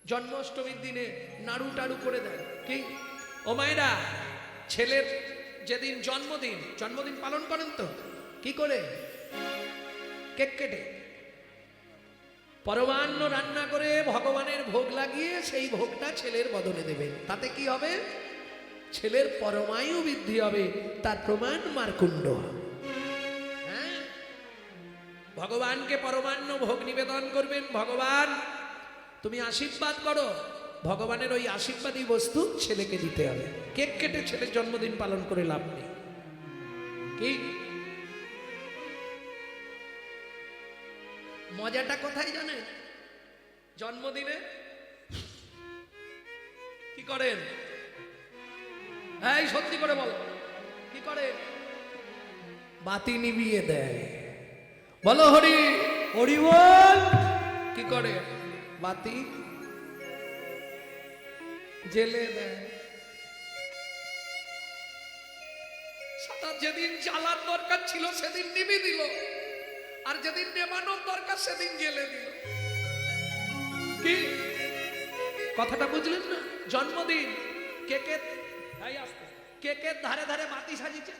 জন্মাষ্টমীর দিনে নাড়ু টাড়ু করে দেয় কি ও মায়েরা? ছেলের যেদিন জন্মদিন পালন করেন তো কি করে? কেক কেটে পরমান্ন রান্না করে ভগবানের ভোগ লাগিয়ে সেই ভোগটা ছেলের বদলে দেবেন। তাতে কি হবে? ছেলের পরমায়ু বৃদ্ধি হবে। তার প্রমাণ মারকুণ্ড। হ্যাঁ, ভগবানকে পরমান্ন ভোগ নিবেদন করবেন। ভগবান তুমি আশীর্বাদ করো, ভগবানের ওই আশীর্বাদী বস্তু ছেলেকে দিতে হবে। কেক কেটে ছেলের জন্মদিন পালন করে লাভ নেই। কি মজাটা কোথায় জানেন? জন্মদিনে কি করেন? এই সত্যি করে বল, কি করে? বাতি নিভিয়ে দেয়। বলো হরি হরি বল। কি করে? বাতি জেলে দেয়। সাদা যেদিন জ্বালার দরকার ছিল সেদিন নিভে দিল, আর যেদিন নেবানোর দরকার সেদিন জেলে দিল। কি কথাটা বুঝলেন না? জন্মদিন কেকের কেকের ধারে ধারে বাতি সাজিয়েছে।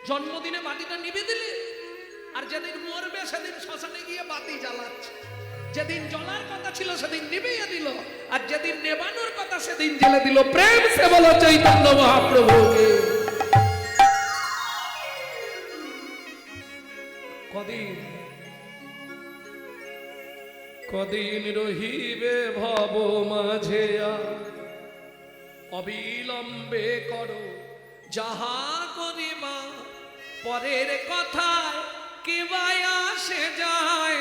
জন্মদিনে বাতিটা নিভে দিলে, আর যেদিন মরবে সেদিন শ্মশানে গিয়ে বাতি জ্বালাচ্ছে। যেদিন জ্বলার কথা ছিল সেদিন নিভিয়ে দিল, আর যেদিন নেবানোর কথা সেদিন জেলে দিল। প্রেম সে বলো চৈতন্য মহাপ্রভুকে। কদিন রহিবে ভব মাঝে, অবিলম্বে করো যাহা করিবা। পরের কথায় কিবাই আসে যায়,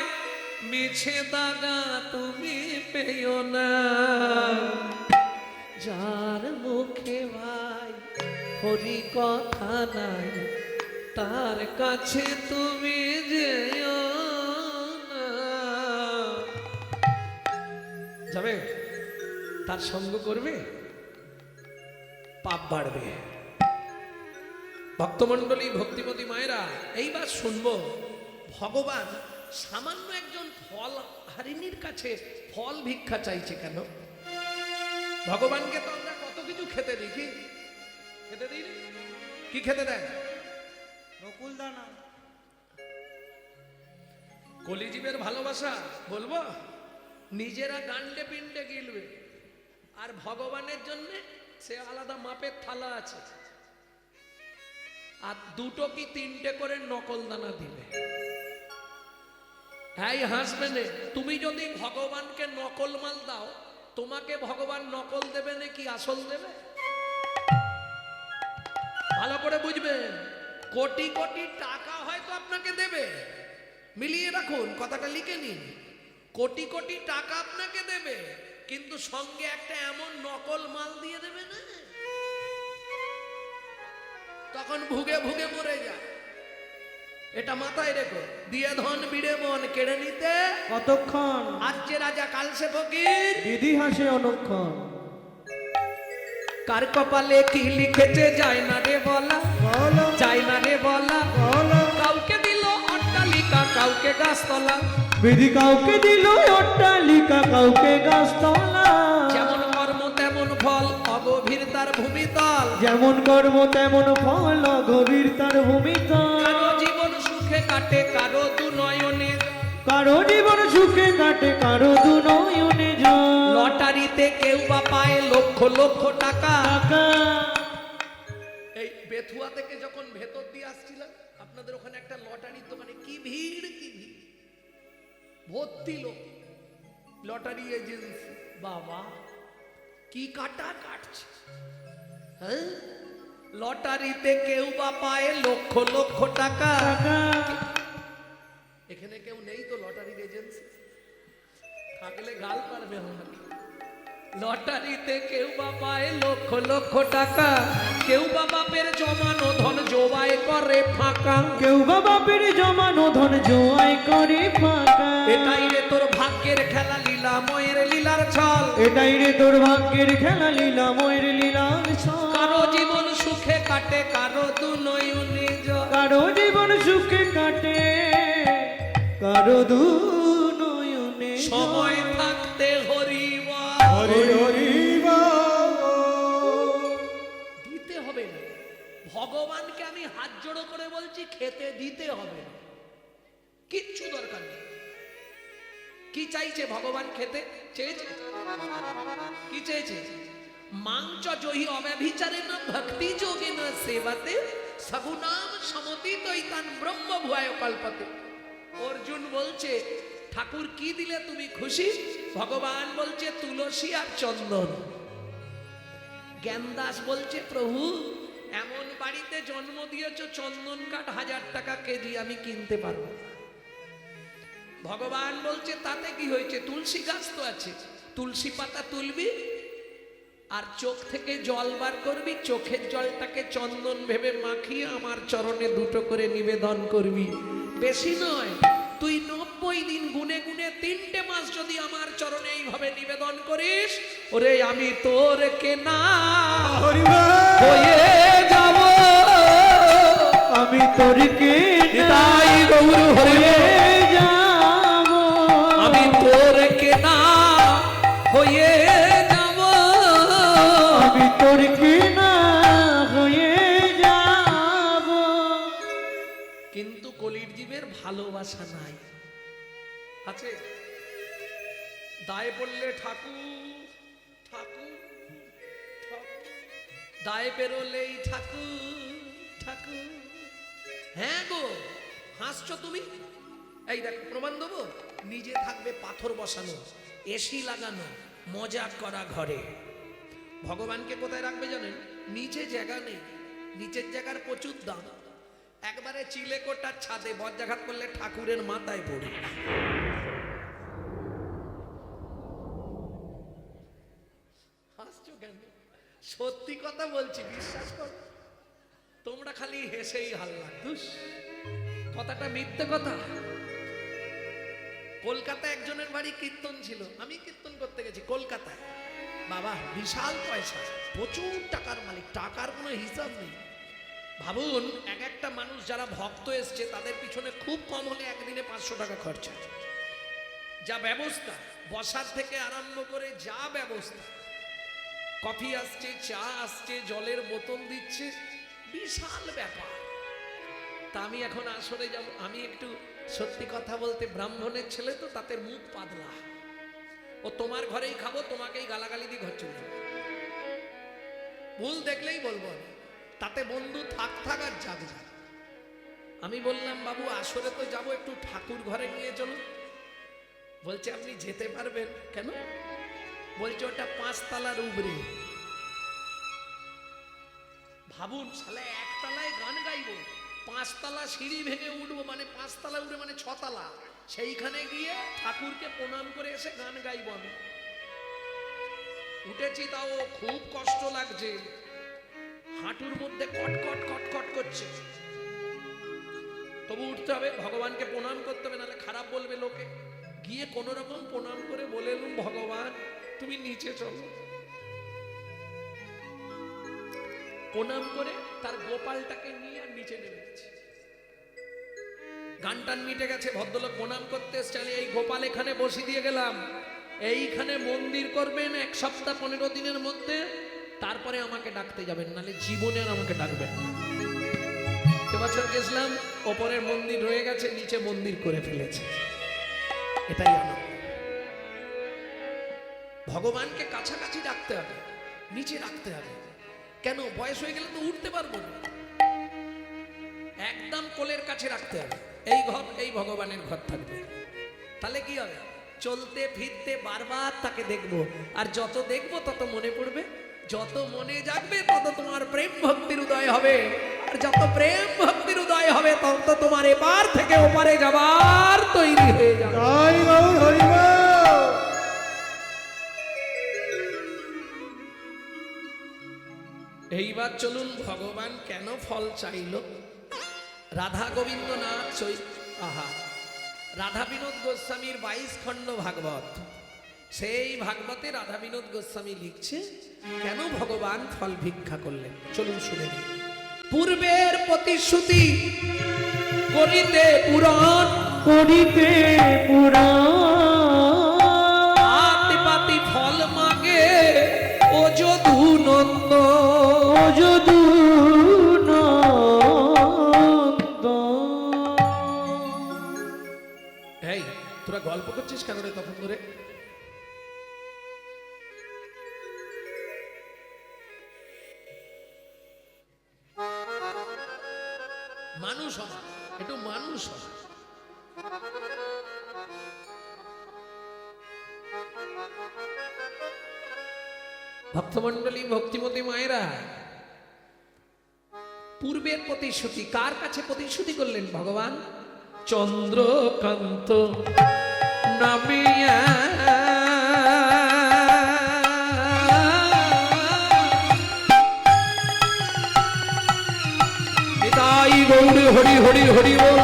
মিছে দাগা তুমি পেও না। যার মুখে ভাই হরি কথা নাই, তার কাছে তুমি যেও না। যাবে, তার সঙ্গ করবে, পাপ বাড়বে। ভক্তমণ্ডলী, ভক্তিমতী মায়েরা, এইবার শুনবো ভগবান সামান্য একজন ফল হারিনীর কাছে ফল ভিক্ষা চাইছে কেন? ভগবানকে তো আমরা কত কিছু খেতে দিই, কি খেতে দিই? কি খেতে দেন? নকুল দানা। কলিজীবের ভালোবাসা বলবো, নিজেরা গান্ডে পিণ্ডে গিলবে, আর ভগবানের জন্য সে আলাদা মাপের থালা আছে, আর দুটো কি তিনটে করে নকল দানা দিবে। হ্যাঁ, হাসবে না। তুমি যদি ভগবানকে নকল মাল দাও, তোমাকে ভগবান নকল দেবে নাকি আসল দেবে? ভালো করে বুঝবেন। কোটি কোটি টাকা হয়তো আপনাকে দেবে, মিলিয়ে রাখুন, কথাটা লিখে নিন। কোটি কোটি টাকা আপনাকে দেবে, কিন্তু সঙ্গে একটা এমন নকল মাল দিয়ে দেবে না, তখন ভুগে ভুগে মরে যায়। এটা মাথায় রেখো। দিয়ে ধন বিড়ে মন কেড়ে নিতে কতক্ষণ? আজ যে রাজা কাল সে ফকির, দিদি হাসে অনুক্ষণ। কার কপালে কি লিখেছে যায় না রে বলা, যায় না রে বলা। কাউকে দিল অট্টালিকা, কাউকে গাছতলা। বিধি কাউকে দিল অট্টালিকা, কাউকে গাছতলা। যেমন কর্ম তেমন ফল, অগভীর তার ভূমিতল। যেমন কর্ম তেমন ফল, গভীর তার ভূমিতল। কারো জীবন সুখে কাটে, কারো দু নয়নে। কারো জীবন সুখে কাটে, কারো দু নয়নে জল। লটারিতে কেউ বা পায় লক্ষ লক্ষ টাকা। এই বেথুয়া থেকে যখন ভেতর দিয়ে আসছিলাম, আপনাদের ওখানে একটা লটারির দোকানে কি ভিড়, কি ভিড়, ভর্তি লোক। লটারি এজেন্সি, বাবা কি কাটা কাটছে। হ্যাঁ, লটারিতে কেউ বা পায় লক্ষ লক্ষ টাকা। এখানে কেউ নেই তো লটারির এজেন্সি? থাকলে গাল পারবে আমাকে। লটারিতে কেউ বা পায় লক্ষ লক্ষ টাকা, কেউ বা বাপের জমানো ধন জোয়াই করে ফাঁকা। কেউ বা বাপের জমানো ধন জোয়াই করে ফাঁকা। এটাই রে তোর ভাগ্যের খেলা, লীলাময়ের লীলার ছল। এটাই রে তোর ভাগ্যের খেলা, লীলাময়ের লীলার ছল। কারো জীবন সুখে কাটে, কারো দু নয়নে জল। কারো জীবন সুখে কাটে, কারো দু নয়নে সময় থাকতে হরিবা হরি হরি দিতে হবে না। ভগবানকে আমি হাত জোড়ো করে বলছি খেতে দিতে হবে না, কিচ্ছু দরকার নেই। কি চাইছে ভগবান? খেতে চেয়েছে। কি চেয়েছে? মাংচ জহি অব্যভিচারে না ভক্তি যোগে না সেবাতে সগুনাম সমতি দৈতান ব্রহ্ম ভুয়ায় কল্পতে। অর্জুন বলছে ঠাকুর কি দিলে তুমি খুশি? ভগবান বলছে তুলসী আর চন্দন। জ্ঞানদাস বলছে প্রভু এমন বাড়িতে জন্ম দিয়েছ চন্দন কাঠ 1000 টাকা কেজি, আমি কিনতে পারবো। ভগবান বলছে তাতে কি হয়েছে? তুলসী গাছ তো আছে, তুলসী পাতা তুলবি আর চোখ থেকে জল বার করবি, চোখের জলটাকে চন্দন ভেবে মাখিয়ে আমার চরণে 2টো করে নিবেদন করবি। বেশি নয়, তুই 90 দিন গুনে গুনে 3টে মাস যদি আমার চরণে এইভাবে নিবেদন করিস, ওরে আমি তোর কেনা হয়ে যাব, আমি তোর কে তাই গৌর হয়ে যাব, আমি তোর কেনা হয়ে যাব, আমি তোর কে না হয়ে যাব। কিন্তু কলির জীবের ভালোবাসা নাই। আছে দায়ে পড়লে ঠাকুর ঠাকুর ঠাকুর, দায়ে বেরোলেই ঠাকুর ঠাকুর। হ্যাঁ গো হাসছো তুমি? এই দেখো প্রমাণ দেবো। নিজে থাকবে পাথর বসানো, এসি লাগানো, মজা করা ঘরে। ভগবানকে কোথায় রাখবে জানেন? নিচে জায়গা নেই, নিচের জায়গার প্রচুর দাম। একবারে চিলেকোটার ছাদে বজ্রাঘাত করলে ঠাকুরের মাথায় পড়ে। হাসছো কেন? সত্যি কথা বলছি, বিশ্বাস কর। তোমরা খালি হেসেই হাল্লা দুস, কথাটা মিথ্যে কথা। কলকাতায় একজনের বাড়ি কীর্তন ছিল, আমি কীর্তন করতে গেছি কলকাতায়। বাবা বিশাল পয়সা, প্রচুর টাকার মালিক, টাকার কোনো হিসাব নেই। ভাবুন এক একটা মানুষ যারা ভক্ত এসছে তাদের পিছনে খুব কম হলে একদিনে 500 টাকা খরচা। যা ব্যবস্থা, বসার থেকে আরম্ভ করে যা ব্যবস্থা, কফি আসছে, চা আসছে, জলের বোতল দিচ্ছে, বিশাল ব্যাপার। তা আমি এখন আসরে যাব। আমি একটু সত্যি কথা বলতে, ব্রাহ্মণের ছেলে তো, তাতে মুখ পাতলা। ও তোমার ঘরেই খাবো, তোমাকেই গালাগালি দিয়ে ঘর চলে যাবো, ভুল দেখলেই বলবো আমি। তাতে বন্ধু থাক থাক আর যাক যাক। আমি বললাম বাবু আসরে তো যাবো, একটু ঠাকুর ঘরে নিয়ে চলো। বলছে আপনি যেতে পারবেন? কেন? বলছে ওটা 5 তলার উপরে। ভাবুন শালা 1 তলায় গান গাইবো, 5 তলা সিঁড়ি ভেঙে উঠবো, মানে 5 তলা উঠে মানে 6 তলা, সেইখানে গিয়ে ঠাকুরকে প্রণাম করে এসে গান গাইবো আমি। উঠেছি, তাও খুব কষ্ট লাগছে, হাঁটুর মধ্যে কটকট কটকট করছে, তবু উঠতে হবে, ভগবানকে প্রণাম করতে হবে, নাহলে খারাপ বলবে লোকে। গিয়ে কোন রকম প্রণাম করে বলে এলুম ভগবান তুমি নিচে চলো। প্রণাম করে তার গোপালটাকে নিয়ে আর নিচে নেমে গেছে। গান টান মিটে গেছে, ভদ্রলোক প্রণাম করতে এসছে, এই গোপাল এখানে বসিয়ে দিয়ে গেলাম, এইখানে মন্দির করবেন 1 সপ্তাহ 15 দিনের মধ্যে, তারপরে আমাকে ডাকতে যাবেন, নাহলে জীবনে আর আমাকে ডাকবেন না। এবছর গেছিলাম, ওপরের মন্দির রয়ে গেছে, নিচে মন্দির করে ফেলেছে। এটাই আনন্দ। ভগবানকে কাছাকাছি রাখতে হবে, নিচে রাখতে হবে। কেন? বয়স হয়ে গেলে তো উঠতে পারবো না, একদম কোলের কাছে রাখতে হবে। এই ঘর, এই ভগবানের ঘর থাকবে, তাহলে কি হবে? চলতে ফিরতে বারবার তাকে দেখবো, আর যত দেখবো তত মনে পড়বে, যত মনে জাগবে তত তোমার প্রেম ভক্তির উদয় হবে, আর যত প্রেম ভক্তির উদয় হবে তত তোমার এপার থেকে ওপারে যাবার তৈরি হয়ে যাবে। এইবার চলুন ভগবান কেন ফল চাইল। রাধা গোবিন্দ নাথ আহা, রাধা বিনোদ গোস্বামীর 22 খণ্ড ভাগবত, সেই ভাগবতে রাধা বিনোদ গোস্বামী লিখছে কেন ভগবান ফল ভিক্ষা করলেন। চলুন শুনে নিই। পূর্বের প্রতিশ্রুতি করিতে পুরাণ, করিতে পুরাণ, এই তোরা গল্প করছিস কেন রে তখন ধরে? মানুষ হ, একটু মানুষ হ। ভক্তমণ্ডলী, ভক্তিমতী মায়েরা, পূর্বের প্রতিশ্রুতি কার কাছে প্রতিশ্রুতি করলেন ভগবান? চন্দ্রকান্ত নামিয়া নিতাই গৌর হরি হরি হরি বল।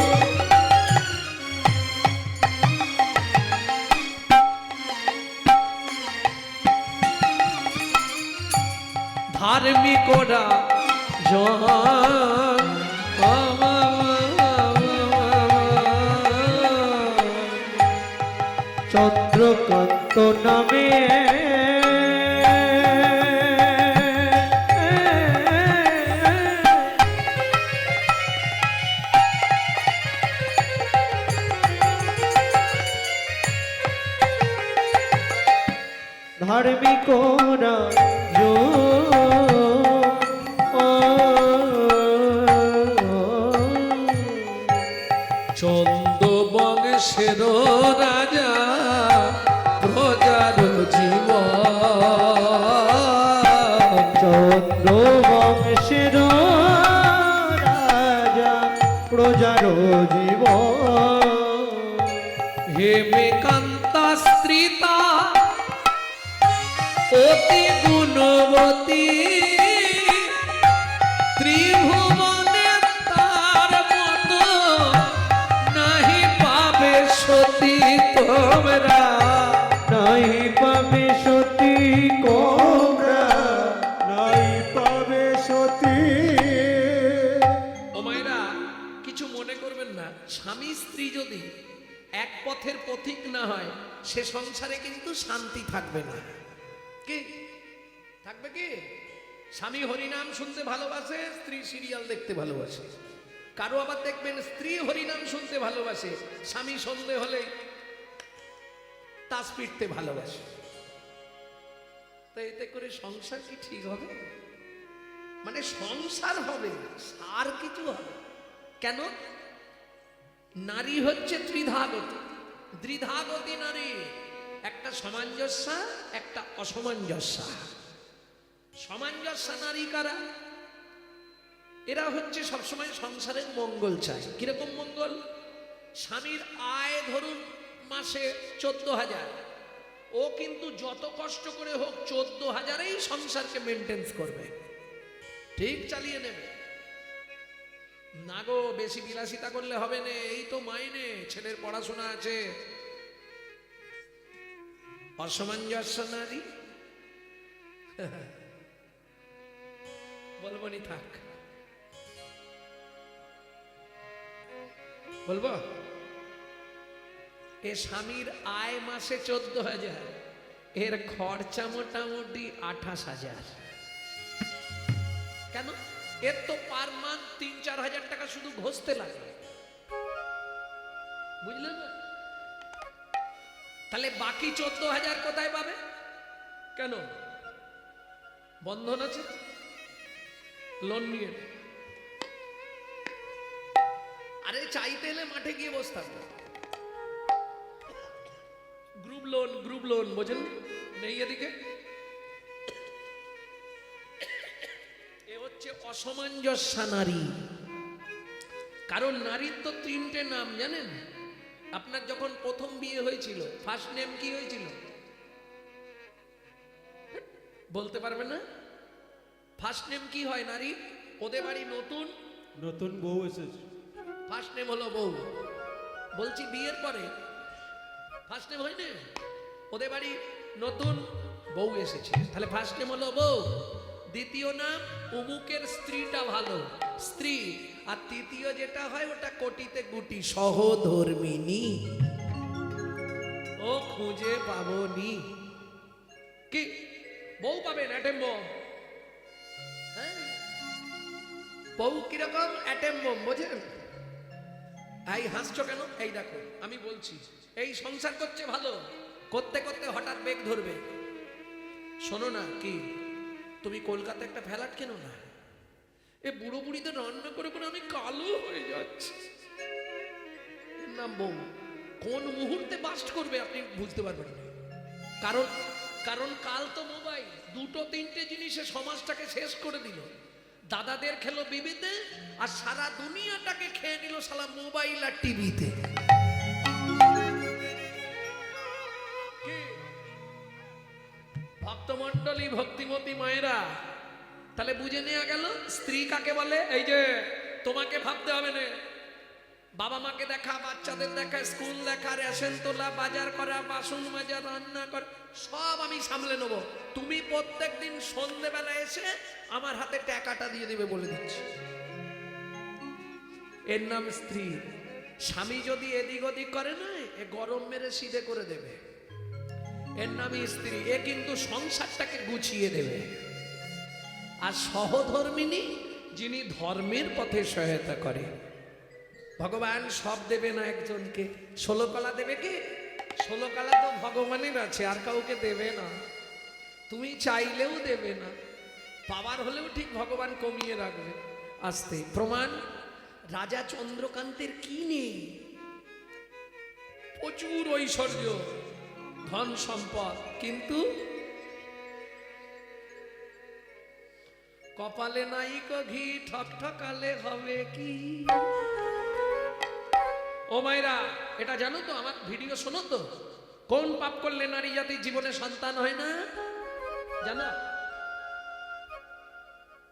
ধার্মিকরা জন চন্দ্রকান্ত নামে ধার্মিকরা চন্দ্র বংশের রাজা প্রজার জীব, চন্দ্র বংশের রাজা প্রজার জীব, হেমেকান্তা স্ত্রীতা অতি গুণবতী, ত্রিভুবনে তার মতো নাহি পাবে সতী তোমরা, নাই পাবে সতী কোমরা, নাই পাবে সতী। ও মায়েরা, কিছু মনে করবেন না, স্বামী স্ত্রী যদি এক পথের পথিক না হয় সে সংসারে কিন্তু শান্তি থাকবে না। কি থাকবে? কি স্বামী হরিনাম শুনতে ভালোবাসে, স্ত্রী সিরিয়াল দেখতে ভালোবাসে। কারো আবার দেখবেন স্ত্রী হরিনাম শুনতে ভালোবাসে, স্বামী সন্ধে হলে তাস পিটতে ভালোবাসে। তো এতে করে সংসার কি ঠিক হবে? মানে সংসার হবে, আর কিছু হবে কেন? নারী হচ্ছে ত্রিধাগতী, দ্বিধাগতী নারী, একটা সামঞ্জস্যা, একটা অসামঞ্জস্যা। সামঞ্জস্যা নারী কারা? এরা হচ্ছে সবসময় সংসারের মঙ্গল চায়। কিরকম মঙ্গল? স্বামীর আয় ধরুন মাসে 14,000, ও কিন্তু যত কষ্ট করে হোক 14,000-এই সংসারকে মেনটেন্স করবে, ঠিক চালিয়ে নেবে। না গো, বেশি বিলাসিতা করলে হবে না, এই তো মাইনে, ছেলের পড়াশোনা আছে। অসামঞ্জস্য নারী বলবো নি, থাক বলবো। এ স্বামীর আয় মাসে 14,000, এর খরচা মোটামুটি 28,000। কেন? এর তো পার মান্থ 3-4 হাজার টাকা শুধু ঘষতে লাগে, বুঝলেন না? তাহলে বাকি 14,000 কোথায় পাবে? কেন? বন্ধন আছে, লোন নিয়ে। আরে চাইতে এলে মাঠে গিয়ে বসতে হবে। গ্রুপ লোন, গ্রুপ লোন বোঝেন নেই এদিকে। এ হচ্ছে অসামঞ্জস্য নারী। কারণ নারীর তো 3টে নাম জানেন? আপনার যখন প্রথম বিয়ে হয়েছিল ফার্স্ট নেম কি হয়েছিল বলতে পারবে না? ফার্স্ট নেম কি হয় নারী? ওদের বাড়ি নতুন নতুন বউ এসেছে, ফার্স্ট নেম হলো বউ। বলছি বিয়ের পরে ফার্স্ট নেম হয় না? ওদের বাড়ি নতুন বউ এসেছে, তাহলে ফার্স্ট নেম হলো বউ। দ্বিতীয় নাম অমুকের স্ত্রীটা ভালো, স্ত্রী। আর তৃতীয় যেটা হয় ওটা কোটিতে গুটি, সহধর্মিনী। ও খুঁজে পাবনি। কি বউ পাবেন? Atom bomb. হ্যাঁ, বউ কিরকম? অ্যাটেম বম, বোঝেন? এই হাসছো কেন? এই দেখো আমি বলছি, এই সংসার করছে ভালো, করতে করতে হঠাৎ বেগ ধরবে। শোনো না, কি তুমি কলকাতা একটা ফ্ল্যাট কেনো না, এ বুড়ো বুড়িতে রান্না করে করে আমি কালো হয়ে যাচ্ছি। এর নাম বউ। কোন মুহূর্তে বাস্ট করবে আপনি বুঝতে পারবেন না। কারণ কারণ কাল তো মোবাইল, দুটো তিনটে জিনিসে সমাজটাকে শেষ করে দিল। দাদাদের খেলো বিবিতে, আর সারা দুনিয়াটাকে খেয়ে নিল সালা মোবাইল আর টিভিতে। ভক্তমন্ডলী, ভক্তিমতী মায়েরা, তাহলে বুঝে নেওয়া গেল স্ত্রী কাকে বলে। এই যে তোমাকে ভাবতে হবে না, বাবা মাকে দেখা, বাচ্চাদের দেখা, স্কুল দেখা, রেশন তোলা, বাজার করা, বাসন মাজা, রান্না করা, সব আমি সামলে নেবো। তুমি প্রত্যেকদিন সন্ধ্যেবেলা এসে আমার হাতে টাকাটা দিয়ে দেবে বলে দিচ্ছি। এর নাম স্ত্রী। স্বামী যদি এদিক ওদিক করে না, এ গরম মেরে সিধে করে দেবে। এর নামই স্ত্রী। এ কিন্তু সংসারটাকে গুছিয়ে দেবে। আর সহধর্মিনী, যিনি ধর্মের পথে সহায়তা করে। ভগবান সব দেবে না একজনকে, 16 কলা দেবে কি? 16 কলা তো ভগবানের আছে, আর কাউকে দেবে না। তুমি চাইলেও দেবে না, পাওয়ার হলেও ঠিক ভগবান কমিয়ে রাখবে আস্তে। প্রমাণ, রাজা চন্দ্রকান্তের কি নেই? প্রচুর ঐশ্বর্য, ধন সম্পদ, কিন্তু কপালে নাই কো ঘি, ঠকঠকালে হবে কি? ও মায়েরা, এটা জানো তো? আমার ভিডিও শোনো তো? কোন পাপ করলে নারী জাতির জীবনে সন্তান হয় না জানো?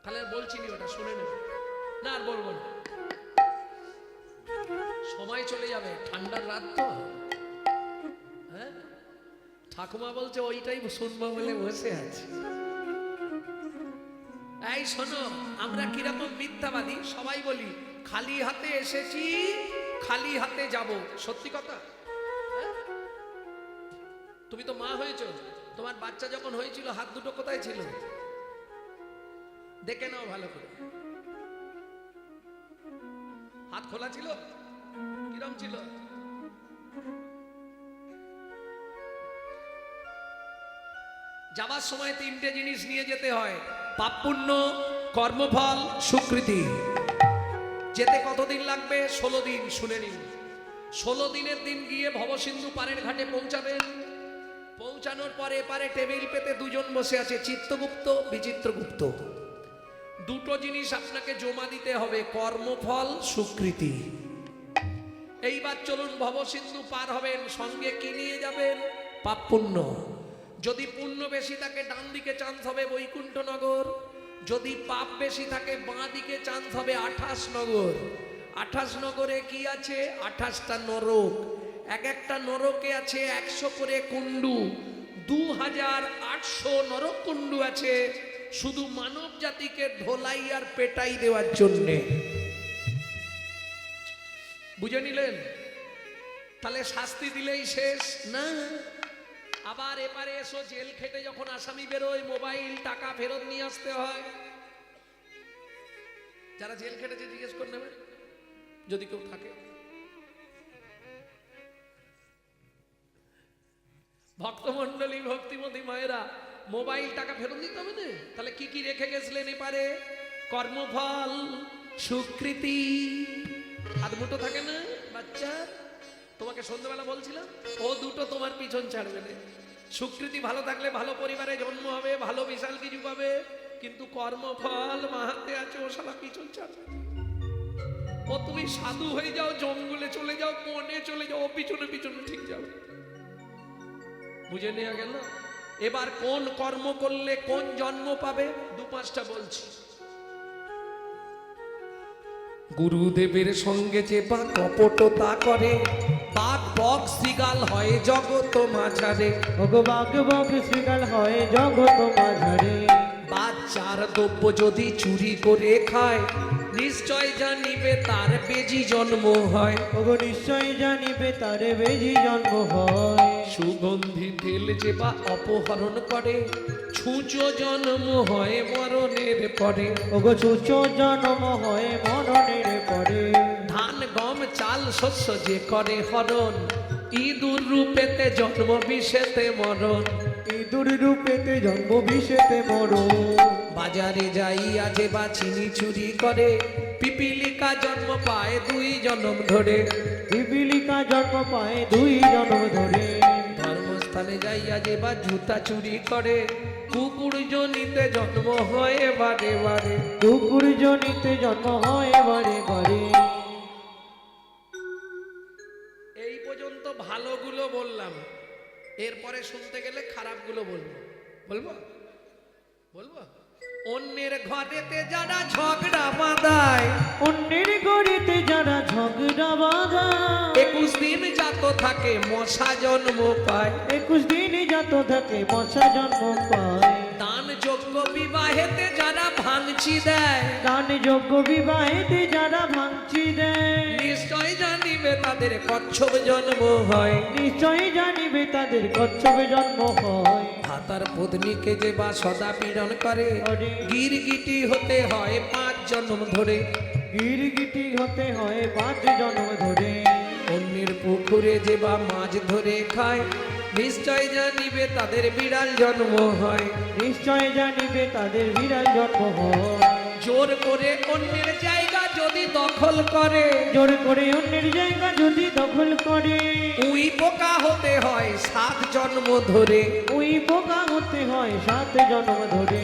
তাহলে বলছি নি, ওটা শুনে নেবে না, আর বলবো না, সময় চলে যাবে। ঠান্ডার রাত তো, হ্যাঁ, ঠাকুমা বলছে ওইটাই শুনবো বলে বসে আছে। এই শোনো, আমরা কিরকম মিথ্যাবাদী, সবাই বলি খালি হাতে এসেছি, খালি হাতে যাব। সত্যি কথা। তুমি তো মা হয়েছো, তোমার বাচ্চা যখন হয়েছিল হাত দুটো কোথায় ছিল? দেখে নাও ভালো করে। হাত খোলা ছিল? কিরম ছিল? যাবার সময় 3টে জিনিস নিয়ে যেতে হয়: পাপ পুণ্য, কর্মফল, স্বীকৃতি। যেতে কতদিন লাগবে? 16 দিন। শুনে নিন, 16 দিনের দিন গিয়ে ভবসিন্ধু পারের ঘাটে পৌঁছাবেন। পৌঁছানোর পরে এপারে টেবিল পেতে দুজন বসে আছে, চিত্রগুপ্ত, বিচিত্রগুপ্ত। দুটো জিনিস আপনাকে জমা দিতে হবে: কর্মফল, স্বীকৃতি। এইবার চলুন, ভবসিন্ধু পার হবেন, সঙ্গে কি নিয়ে যাবেন? পাপ পুণ্য। যদি পুণ্য বেশি থাকে ডান দিকে চান্স হবে বৈকুণ্ঠনগর, যদি পাপ বেশি থাকে বাঁ দিকে চান্স হবে 28 নগর। 28 নগরে কি আছে? 28টা নরক। এক একটা নরকে আছে 100 করে কুণ্ডু। 2800 নরক কুণ্ডু আছে শুধু মানব জাতিকে ধোলাই আর পেটাই দেওয়ার জন্যে। বুঝে নিলেন? তাহলে শাস্তি দিলেই শেষ না। আবার এপারে এসো, জেল খেটে যখন আসামি বেরোয়, মোবাইল, টাকা ফেরত নিয়ে আসতে হয়। যারা জেল খেটেছে জিজ্ঞেস করে নেবে যদি কেউ থাকে। ভক্তমন্ডলী, ভক্তিমতী মায়েরা, মোবাইল, টাকা ফেরত দিতে হবে না? তাহলে কি কি রেখে গেছিলেন এপারে? কর্মফল, স্বীকৃতি। হাত মুঠো থাকে না বাচ্চা? তোমাকে সন্ধ্যাবেলা বলছিলাম, ও দুটো তোমার পিছন ছাড়বে না। স্বীকৃতি ভালো থাকলে ভালো পরিবারে জন্ম হবে, ভালো বিশাল কিছু পাবে, কিন্তু কর্মফল মাহাতে আছে, ও শালা পিছন ছাড়বে। ও তুমি সাধু হয়ে যাও, জঙ্গলে চলে যাও, বনে চলে যাও, ও পিছনে পিছনে ঠিক যাবে। বুঝে নেওয়া গেল? এবার কোন কর্ম করলে কোন জন্ম পাবে 2-5টা বলছি। গুরুদেবের সঙ্গে যে বা কপটতা করে, বাঘ বক শ্রীগাল হয় জগত মাঝারে। বাঘ বক শ্রীগাল হয় জগত মাঝারে। বাচ্চার দ্রব্য যদি চুরি করে খায়, নিশ্চয় জানিবে তার বেজি জন্ম হয়। নিশ্চয় জানিবে তার বেজি জন্ম হয়। সুগন্ধি তেল যে বা অপহরণ করে, ছুঁচো জন্ম হয় মরণের পরে। ছুঁচো জন্ম হয় মরণের পরে। ধান, গম, চাল, শস্য যে করে হরণ, ইঁদুর রূপেতে জন্ম বিষেতে মরণ, ইঁদুর রূপেতে জন্ম বিষেতে মরণ। বাজারে যাইয়া যে বা চিনি চুরি করে, পিপিলিকা জন্ম পায় 2 জন্ম ধরে। পিপিলিকা জন্ম পায় 2 জন্ম ধরে। ধর্মস্থানে যাইয়া যে বা জুতা চুরি করে, কুকুর জনিতে জন্ম হয় বারে বারে। কুকুর জনিতে জন্ম হয় বারে বারে। এই পর্যন্ত ভালোগুলো বললাম, এরপরে শুনতে গেলে খারাপগুলো বলবো। বলবো বলবো অন্যের ঘরেতে যারা ঝগড়া বাঁধায়, অন্যের গড়িতে যারা ঝগড়া বাঁধায়, 21 দিন জাত থাকে মশা জন্ম পায়। 21 দিন যত থাকে মশা জন্ম পায়। দান যোগ্য বিবাহেতে যারা ভাঙচি দেয়, দান যোগ্য বিবাহেতে যারা ভাঙচি দেয়, নিশ্চয় জানিবে তাদের কচ্ছপ জন্ম হয়। নিশ্চয়ই জানিবে তাদের কচ্ছপে জন্ম হয়। ভাতার পত্নীকে যে বা সদা পীড়ন করে, গিরগিটি হতে হয় 5 জন্ম ধরে। গিরগিটি হতে হয় 5 জন্ম ধরে। অন্যের পুকুরে যে বা মাছ ধরে খায়, নিশ্চয় জানিবে তাদের বিড়াল জন্ম হয়। নিশ্চয় জানিবে তাদের বিড়াল জন্ম হয়। জোর করে অন্যের জায়গা যদি দখল করে, জোর করে অন্যের জায়গা যদি দখল করে, উই পোকা হতে হয় 7 জন্ম ধরে। ওই পোকা হতে হয় 7 জন্ম ধরে।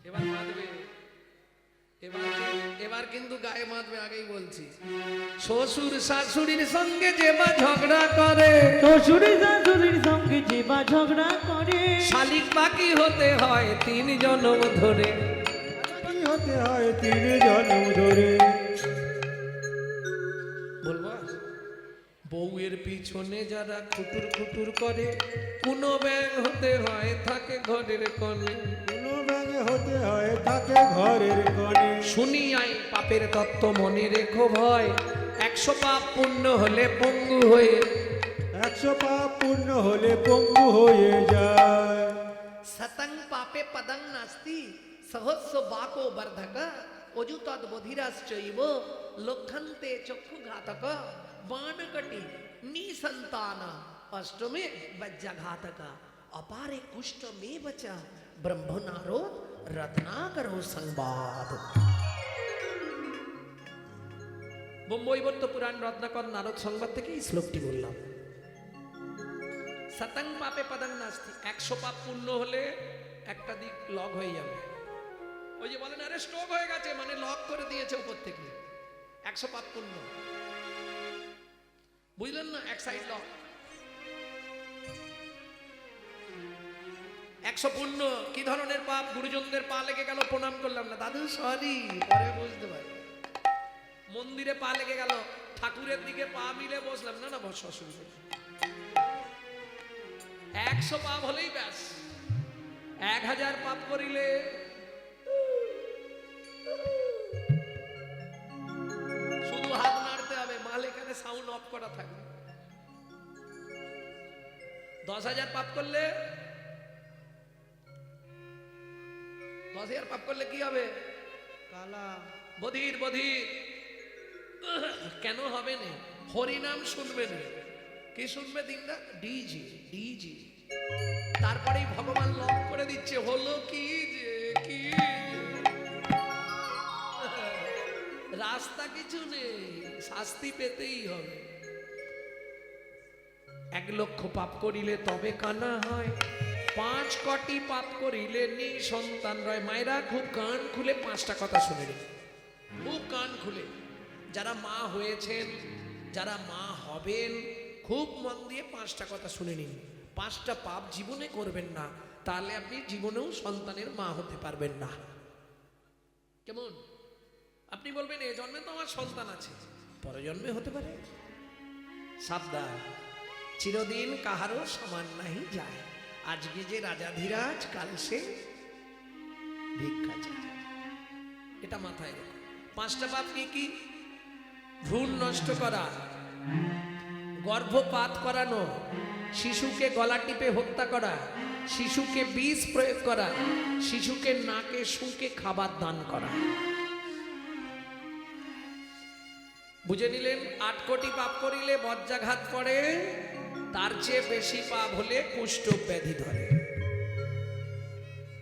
এবার মাতবে, এবার কিন্তু গায়ে মাতবে, আগেই বলছি। শ্বশুর শাশুড়ির সঙ্গে যে বা ঝগড়া করে, শ্বশুর শাশুড়ির সঙ্গে যে বা ঝগড়া করে, শালিক বাকি হতে হয় 3 জন্ম ধরে। কি হতে হয় 3 জন্ম ধরে। বলবো বউয়ের পিছনে যারা খুটুর খুটুর করে, কোনো ব্যাং হতে হয় থাকে ঘরের কোণে। কোনো ব্যাঙে হতে হয় থাকে ঘরের কোণে। শুনিয়াই পাপের তত্ত্ব মনে রেখো ভয়, 100 পাপ পূর্ণ হলে পঙ্গু হয়ে। 100 পাপ পূর্ণ হলে পঙ্গু হয়ে যায়। সতং পাপে পদং নাস্তি, সহস্র বাকো বর্ধক, অযুতদ বধিরাশ্চৈব, লক্ষন্তে চক্ষু ঘাতক, বাণকটি নিসন্তান, অষ্টমে বজ্রঘাতক, अपारे कुष्ठ में बचा ब्रह्मनारो रत्नाकरो संवाद। বোম্বৈবর্ত পুরাণ রত্নাকর নারদ সংবাদ থেকে এই শ্লোকটি বললাম। শতং পাপে পদং নাস্তি, 100 পাপ পূর্ণ হলে একটা দিক লক হয়ে যাবে। ওই যে বলেন আরে স্ট্রোক হয়ে গেছে, মানে লক করে দিয়েছে উপর থেকে। 100 পাপ পূর্ণ, বুঝলেন না? এক সাইড লক। 100 পূর্ণ। কি ধরনের পাপ? গুরুজনদের পা লেগে গেল, প্রণাম করলাম না, দাদু সরি, পরে বুঝতে পারি। মন্দিরে পা লেগে গেল, ঠাকুরের দিকে পা মিলে বসলাম না, না বস, অসুবিধা। 100 পাপ হলেই ব্যাস। 1000 পাপ করিলে শুধু হাত নাড়তে হবে, মাল এখানে সাউন্ড অফ করা থাকবে। 10,000 পাপ করলে, 10,000 পাপ করলে কি হবে? কালা বধির বধির। কেন হবে না? হরিনাম শুনবে না। কি শুনবে দিনটা? ডিজি ডিজি। তারপরেই ভগবান লক করে দিচ্ছে, হলো কি যে কি রাস্তা কিছু নেই, শাস্তি পেতেই হবে। 1 লক্ষ পাপ করিলে তবে কানা হয়, 5 কোটি পাপ করিলে নিঃসন্তান রয়। মায়েরা খুব কান খুলে 5টা কথা শুনে নিন, খুব কান খুলে। যারা মা হয়েছেন, যারা মা হবেন, খুব মন দিয়ে 5টা কথা শুনে নিন। 5টা পাপ জীবনে করবেন না, তাহলে আপনি জীবনেও সন্তানের মা হতে পারবেন না। কেমন? আপনি বলবেন এ জন্মে তো আমার সন্তান আছে, পরের জন্মে হতে পারে। সাবধান, চিরদিন কাহারও সমান নাহি যায়। আজকে যে রাজাধিরাজ, কাল সে ভিক্ষা চায়। এটা মাথায় রাখো। 5টা পাপ কি কি? ভ্রূণ নষ্ট করা, গর্ভপাত করানো, শিশুকে গলা টিপে হত্যা করা, শিশুকে বিষ প্রয়োগ করা, শিশুকে নাকে শুঁকে খাবার দান করা। বুঝে নিলেন 8 কোটি পাপ করিলে বজ্রাঘাত পড়ে, তার চেয়ে বেশি পাপ হলে কুষ্ঠ ব্যাধি ধরে।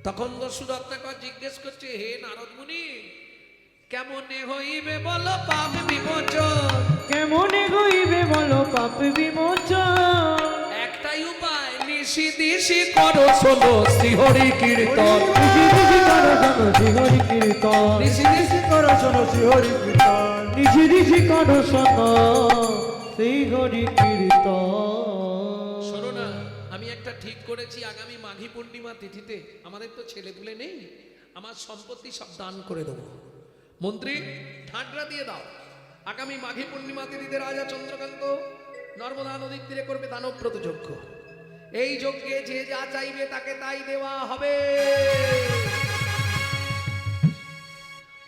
তখন দস্যুদত্তাকর জিজ্ঞেস করছে, হে নারদ মুনি, কেমনে হইবে বলো পাপ বিমোচন? কেমনে হইবে বলো পাপ বিমোচন? একটাই উপায়, নিশি দিশি করো শোনো শ্রীহরি কীর্তন। নিশি দিশি করো শোনো শ্রীহরি কীর্তন। নিশি দিশি করো শোনো শ্রীহরি কীর্তন। নিশি দিশি করো শোনো শ্রীহরি কীর্তন। শোনো না, আমি একটা ঠিক করেছি, আগামী মাঘী পূর্ণিমা তিথিতে আমাদের তো ছেলেপুলে নেই, আমার সম্পত্তি সব দান করে দেবো। মন্ত্রী ঠাঁটরা দিয়ে দাও, আগামী মাঘী পূর্ণিমা তিথিতে রাজা চন্দ্রকান্ত নর্মদা নদীর তীরে করবে দানব্রত যজ্ঞ। এই যজ্ঞে যে যা চাইবে তাকে তাই দেওয়া হবে।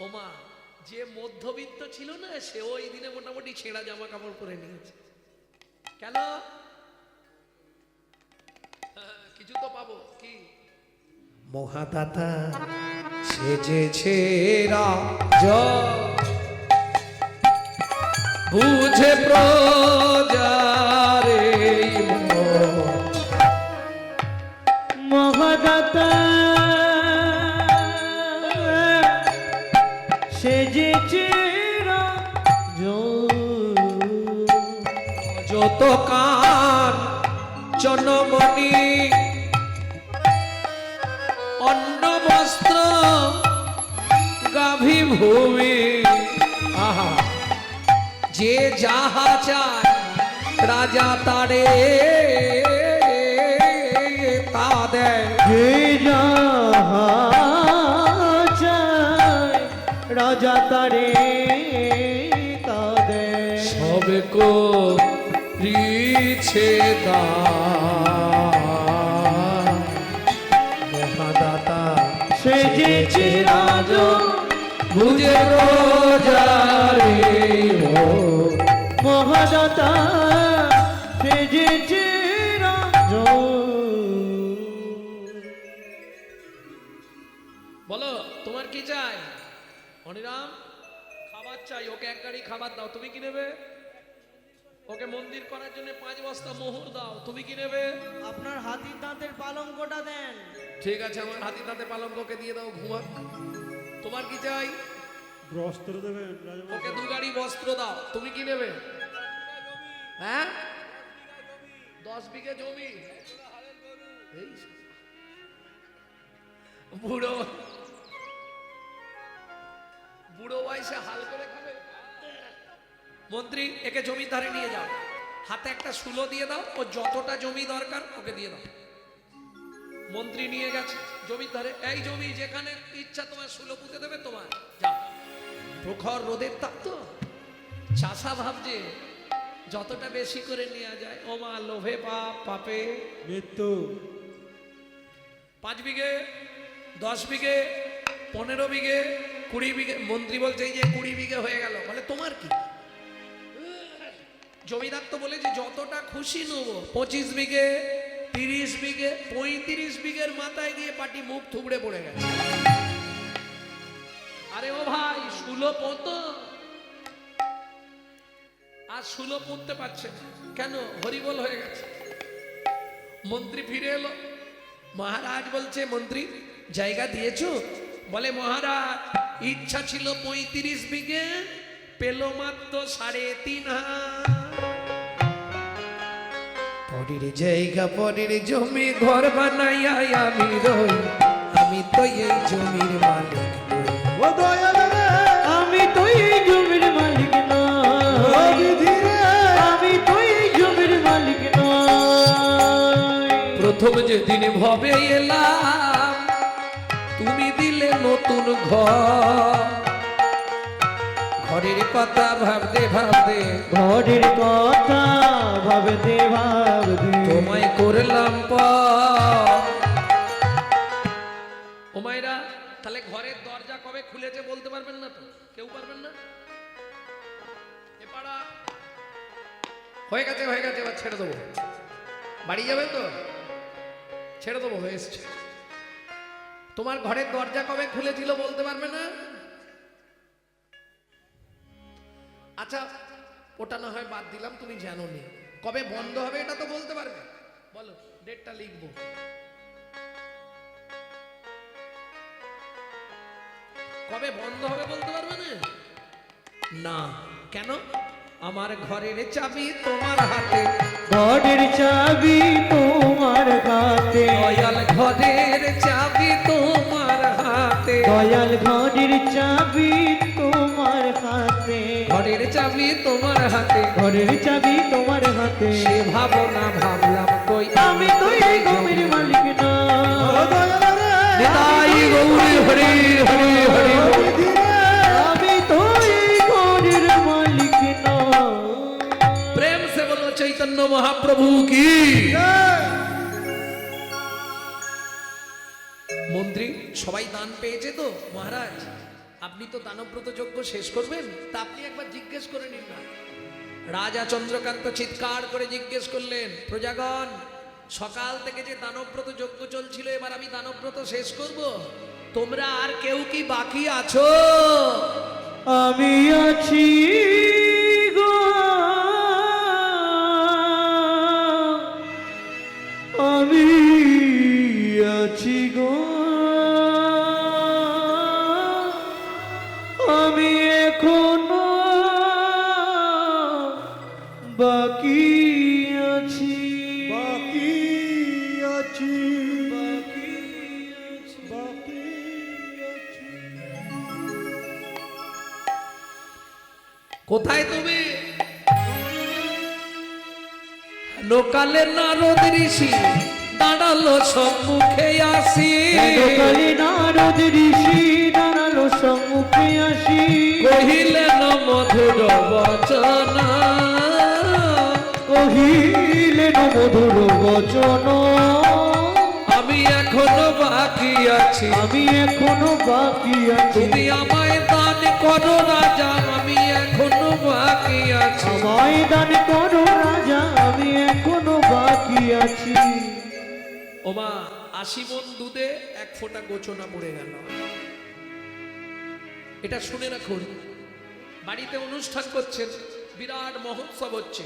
ওমা, যে মধ্যবিত্ত ছিল না, সে ওই দিনে মোটামুটি ছেঁড়া জামা কাপড় পরে নিয়েছে। কেন? কিছু তো পাবো কি? মহাদাতা সেজেছে রাজা, বুঝে প্রজারে মহাদাতা সেজেছে যত কান জনমণি অন্ন বস্ত্র গাভী ভূমি। আহা, যে যাহা চায় রাজা তারে তা দেয়। যে যাহা চায় রাজা তারে তা দেয়। সবকো রিছে দান, মহাদাতা সেজেছে রাজ বুঝে প্রজারে মহাদাতা সেজেছে রাজ। বলো তোমার কি চাই? হরিরাম, খাবার চাই, ওকে এক গাড়ি খাবার দাও। তুমি কি নেবে? ওকে মন্দির করার জন্য 5 বস্তা মোহর দাও। তুমি কি নেবে? আপনার হাতির দাঁতের পালঙ্কটা দেন। ঠিক আছে, আমার হাতি তাতে পালঙ্ককে দিয়ে দাও, ঘুমা। তোমার কি চাই? বস্ত্র দেবেন রাজা। ওকে 2 গাড়ি বস্ত্র দাও। তুমি কি নেবে? হ্যাঁ, 10 বিঘে জমি। এই বুড়ো বুড়ো বয়সে হাল করে খাবে। মন্ত্রী, একে জমির ধারে নিয়ে যাও, হাতে একটা শুলো দিয়ে দাও, ও যতটা জমি দরকার ওকে দিয়ে দাও। মন্ত্রী নিয়ে গেছে জমির ধারে। এই জমি যেখানে ইচ্ছা তোমার শুলো পুঁতে দেবে তোমার, যাও। প্রখর রোদের তাপ তো, চাষা ভাবছে যতটা বেশি করে নেওয়া যায়। ও মা, লোভে পাপ, পাপে মৃত্যু। 5 বিঘে, 10 বিঘে, 15 বিঘে, 20 বিঘে। মন্ত্রী বলছে এই যে 20 বিঘে হয়ে গেল। বলে তোমার কি? জমিদার তো বলে যে যতটা খুশি নেব। 25 বিঘে, 30 বিঘে, 35 বিঘের মাথায় গিয়ে পাটি মুখ থুবড়ে পড়ে গেছে। আরে ও ভাই, শুলো পতো আর শুলো পুঁততে পারছে না। কেন? হরিবল হয়ে গেছে। মন্ত্রী ফিরে এলো। মহারাজ বলছে, মন্ত্রী জায়গা দিয়েছো? বলে মহারাজ, ইচ্ছা ছিল 35 বিঘে, পেল মাত্র 3.5 হাত। পরের জায়গা, পরের জমি, ঘর বানাইয়া আমি রই, আমি তো এই জমির মালিক নই। ও দয়াল রে, আমি তো এই জমির মালিক নই। বিধি রে, আমি তো এই জমির মালিক নই। প্রথম যেদিন ভবে এলাম, তুমি দিলে নতুন ঘর। ঘরের কথা ভাবতে ভাবতে, ঘরের কথা ভাবতে ভাবতে তোমায় করলাম পর। ও মায়েরা, তাহলে ঘরের দরজা কবে খুলেছে বলতে পারবেন না তো? কেউ পারবেন না? এ পাড়া হয়ে গেছে, হয়ে গেছে, এবার ছেড়ে দেবো। বাড়ি যাবে তো? ছেড়ে দেবো, হয়ে এসছে। তোমার ঘরের দরজা কবে খুলেছিল বলতে পারবে না? আচ্ছা, ওটা না হয় বাদ দিলাম, তুমি জানো নি। কবে বন্ধ হবে এটা তো বলতে পারবে? বলো, ডেটটা লিখবো। কবে বন্ধ হবে বলতে পারবে না? না, কেন? আমার ঘরের চাবি তোমার হাতে, ঘরের চাবি তোমার হাতে, দয়াল ঘরের চাবি তোমার হাতে, দয়াল ঘরের চাবি তোমার হাতে, ঘরের চাবি তোমার হাতে, ঘরের চাবি তোমার হাতে। সে ভাবনা ভাবলাম কই আমি তো এই গমের মালিক না। নিতাই গৌরী হরি হরি হরি বল। আমি তো এই ঘরের মালিক না। প্রেম সে বলো চৈতন্য মহাপ্রভু কি। মন্ত্রী সবাই দান পেয়েছে তো মহারাজ, আপনি তো দানব্রত যজ্ঞ শেষ করবেন, তা আপনি একবার জিজ্ঞেস করে নিন না। রাজা চন্দ্রকান্ত চিৎকার করে জিজ্ঞেস করলেন, প্রজাগণ, সকাল থেকে যে দানব্রত যজ্ঞ চলছিল, এবার আমি দানব্রত শেষ করব, তোমরা আর কেউ কি বাকি আছো? আমি আছি গো, আমি আছি গো, আমি এখনো বাকি আছি, বাকি আছি, বাকি আছি। বাকি আছি। কোথায় তুমি? লোকালে নারদ ঋষি দাঁড়ালো সম্মুখে আসি, কালী নারদ ঋষি দাঁড়ালো সম্মুখে আসি, কহিলেন মধুর বচন, কহিলেন মধুর বচন, আমি এখনো বাকি আছি, আমি এখনো বাকি আছি, তুমি আমায় দান করো রাজা, আমি এখনো বাকি আছি। আমায় দান করো রাজা, আমি এখনো বাকি আছি। ওমা 80 মণ দুধে 1 ফোঁটা গোচনা পড়ে গেল। এটা শুনে রাখুন, বাড়িতে অনুষ্ঠান করছেন, বিরাট মহোৎসব হচ্ছে,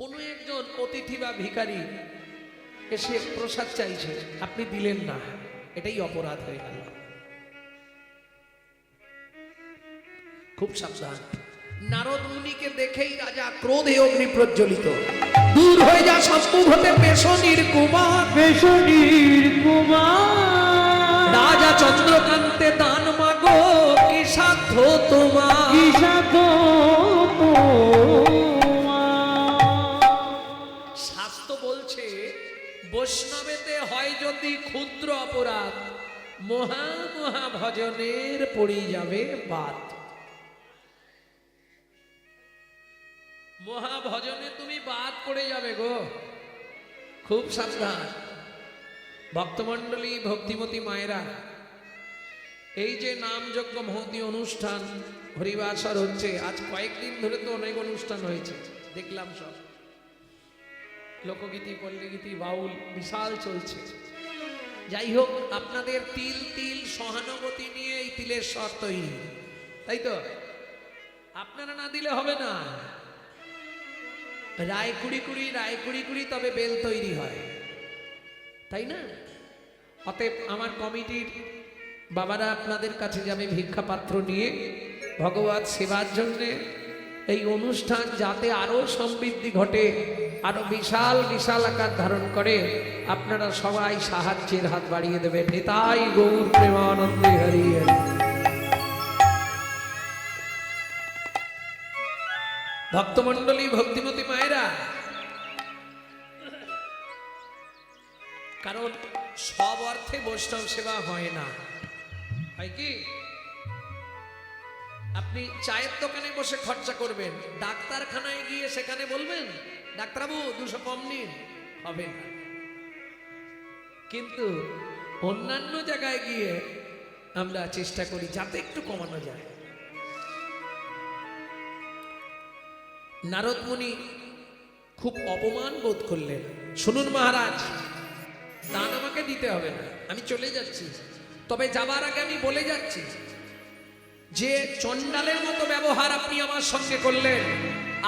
কোনো একজন অতিথি বা ভিখারি এসে প্রসাদ চাইছে, আপনি দিলেন না, এটাই অপরাধ হয়ে গেল। খুব সাবধান। নারদ মুনিকে দেখেই রাজা ক্রোধে অগ্নি প্রজ্বলিত, দূর হয়ে যা সম্মুখ হতে পেশনির কুমার, বেশনির কুমার, রাজা চন্দ্রকান্তে দান মাগো, কি সাধ্য তোমার? কি সাধ্য তোমার? শাস্ত্র বলছে, বৈষ্ণবেতে হয় যদি ক্ষুদ্র অপরাধ, মহা মহা ভজনের পড়ে যাবে বাদ। মহাভজনে তুমি বাদ পড়ে যাবে গো, খুব সাবধান। ভক্তমণ্ডলী, ভক্তিমতী মায়েরা, এই যে নামযজ্ঞ মহতী অনুষ্ঠান হরিবাসর হচ্ছে, আজ কয়েকদিন ধরে তো অনেক অনুষ্ঠান হয়েছে, দেখলাম সব লোকগীতি, পল্লীগীতি, বাউল বিশাল চলছে। যাই হোক, আপনাদের তিল তিল সহানুভূতি নিয়ে এই তিলের স্বর তৈরি, তাই তো? আপনারা না দিলে হবে না, রায় কুড়ি কুড়ি তবে বেল তৈরি হয়, তাই না? অতএব আমার কমিটির বাবারা আপনাদের কাছে যাবে ভিক্ষা পাত্র নিয়ে ভগবত সেবার জন্যে। এই অনুষ্ঠান যাতে আরো সমৃদ্ধি ঘটে, আরো বিশাল বিশাল আকার ধারণ করে, আপনারা সবাই সাহায্যের হাত বাড়িয়ে দেবেন। নিতাই গৌর প্রেমানন্দে হরি হরি। ভক্তমণ্ডলী, ভক্তিমতী মায়েরা, কারণ সব অর্থে বৈষ্ণব সেবা হয় না, হয় কি? আপনি চায়ের দোকানে বসে খরচা করবেন, ডাক্তারখানায় গিয়ে সেখানে বলবেন ডাক্তারবাবু 200 কম নিন, হবে না। কিন্তু অন্যান্য জায়গায় গিয়ে আমরা চেষ্টা করি যাতে একটু কমানো যায়। নারদ মুনি খুব অপমান বোধ করলেন, শুনুন মহারাজ, দান আমাকে দিতে হবে না, আমি চলে যাচ্ছি, তবে যাবার আগে আমি বলে যাচ্ছি যে চণ্ডালের মতো ব্যবহার আপনি আমার সঙ্গে করলেন,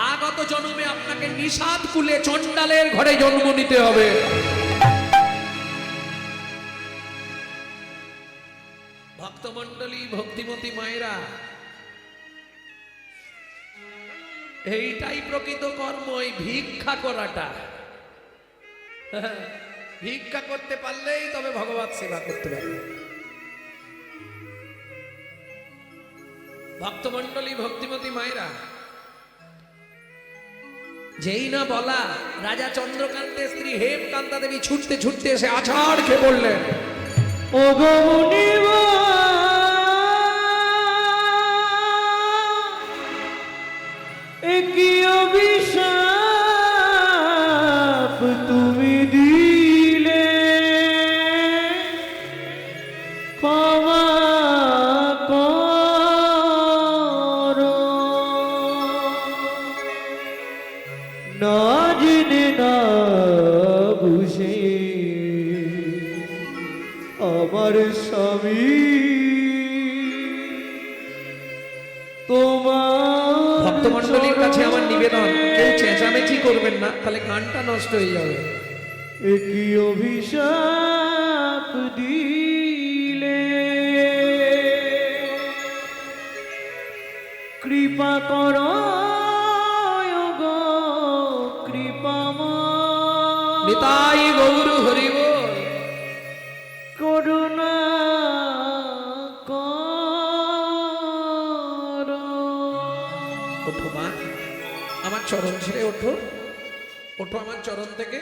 আগত জন্মে আপনাকে নিষাদ কুলে চণ্ডালের ঘরে জন্ম নিতে হবে। ভক্তমণ্ডলী, ভক্তিমতী মায়েরা, এইটাই প্রকৃত কর্ম, এই ভিক্ষা করাটা। ভিক্ষা করতে পারলেই তবে ভগবত সেবা করতে পারবে। ভক্তমণ্ডলী, ভক্তিমতী মায়েরা, যেই না বলা, রাজা চন্দ্রকান্তের স্ত্রী হেমকান্তা দেবী ছুটতে ছুটতে এসে আছাড় খেয়ে পড়লেন। ও গো মুনিবা, এ কি অভিশাপ তুমি দিলে, ক্ষমা করো। না জেনে না বুঝে আমার স্বামী তোমার। ভক্তমণ্ডলীর কাছে আমার নিবেদন, কেউ চেঁচামেচি করবেন না, তাহলে গানটা নষ্ট হয়ে যাবে। একই অভিশাপ দিলে, কৃপা করো গো কৃপাময়, নিতাই গৌর হরি বল। করুণা করো। ওঠো মা, আমার চরণ ছেড়ে ওঠো, ওঠো আমার চরণ থেকে।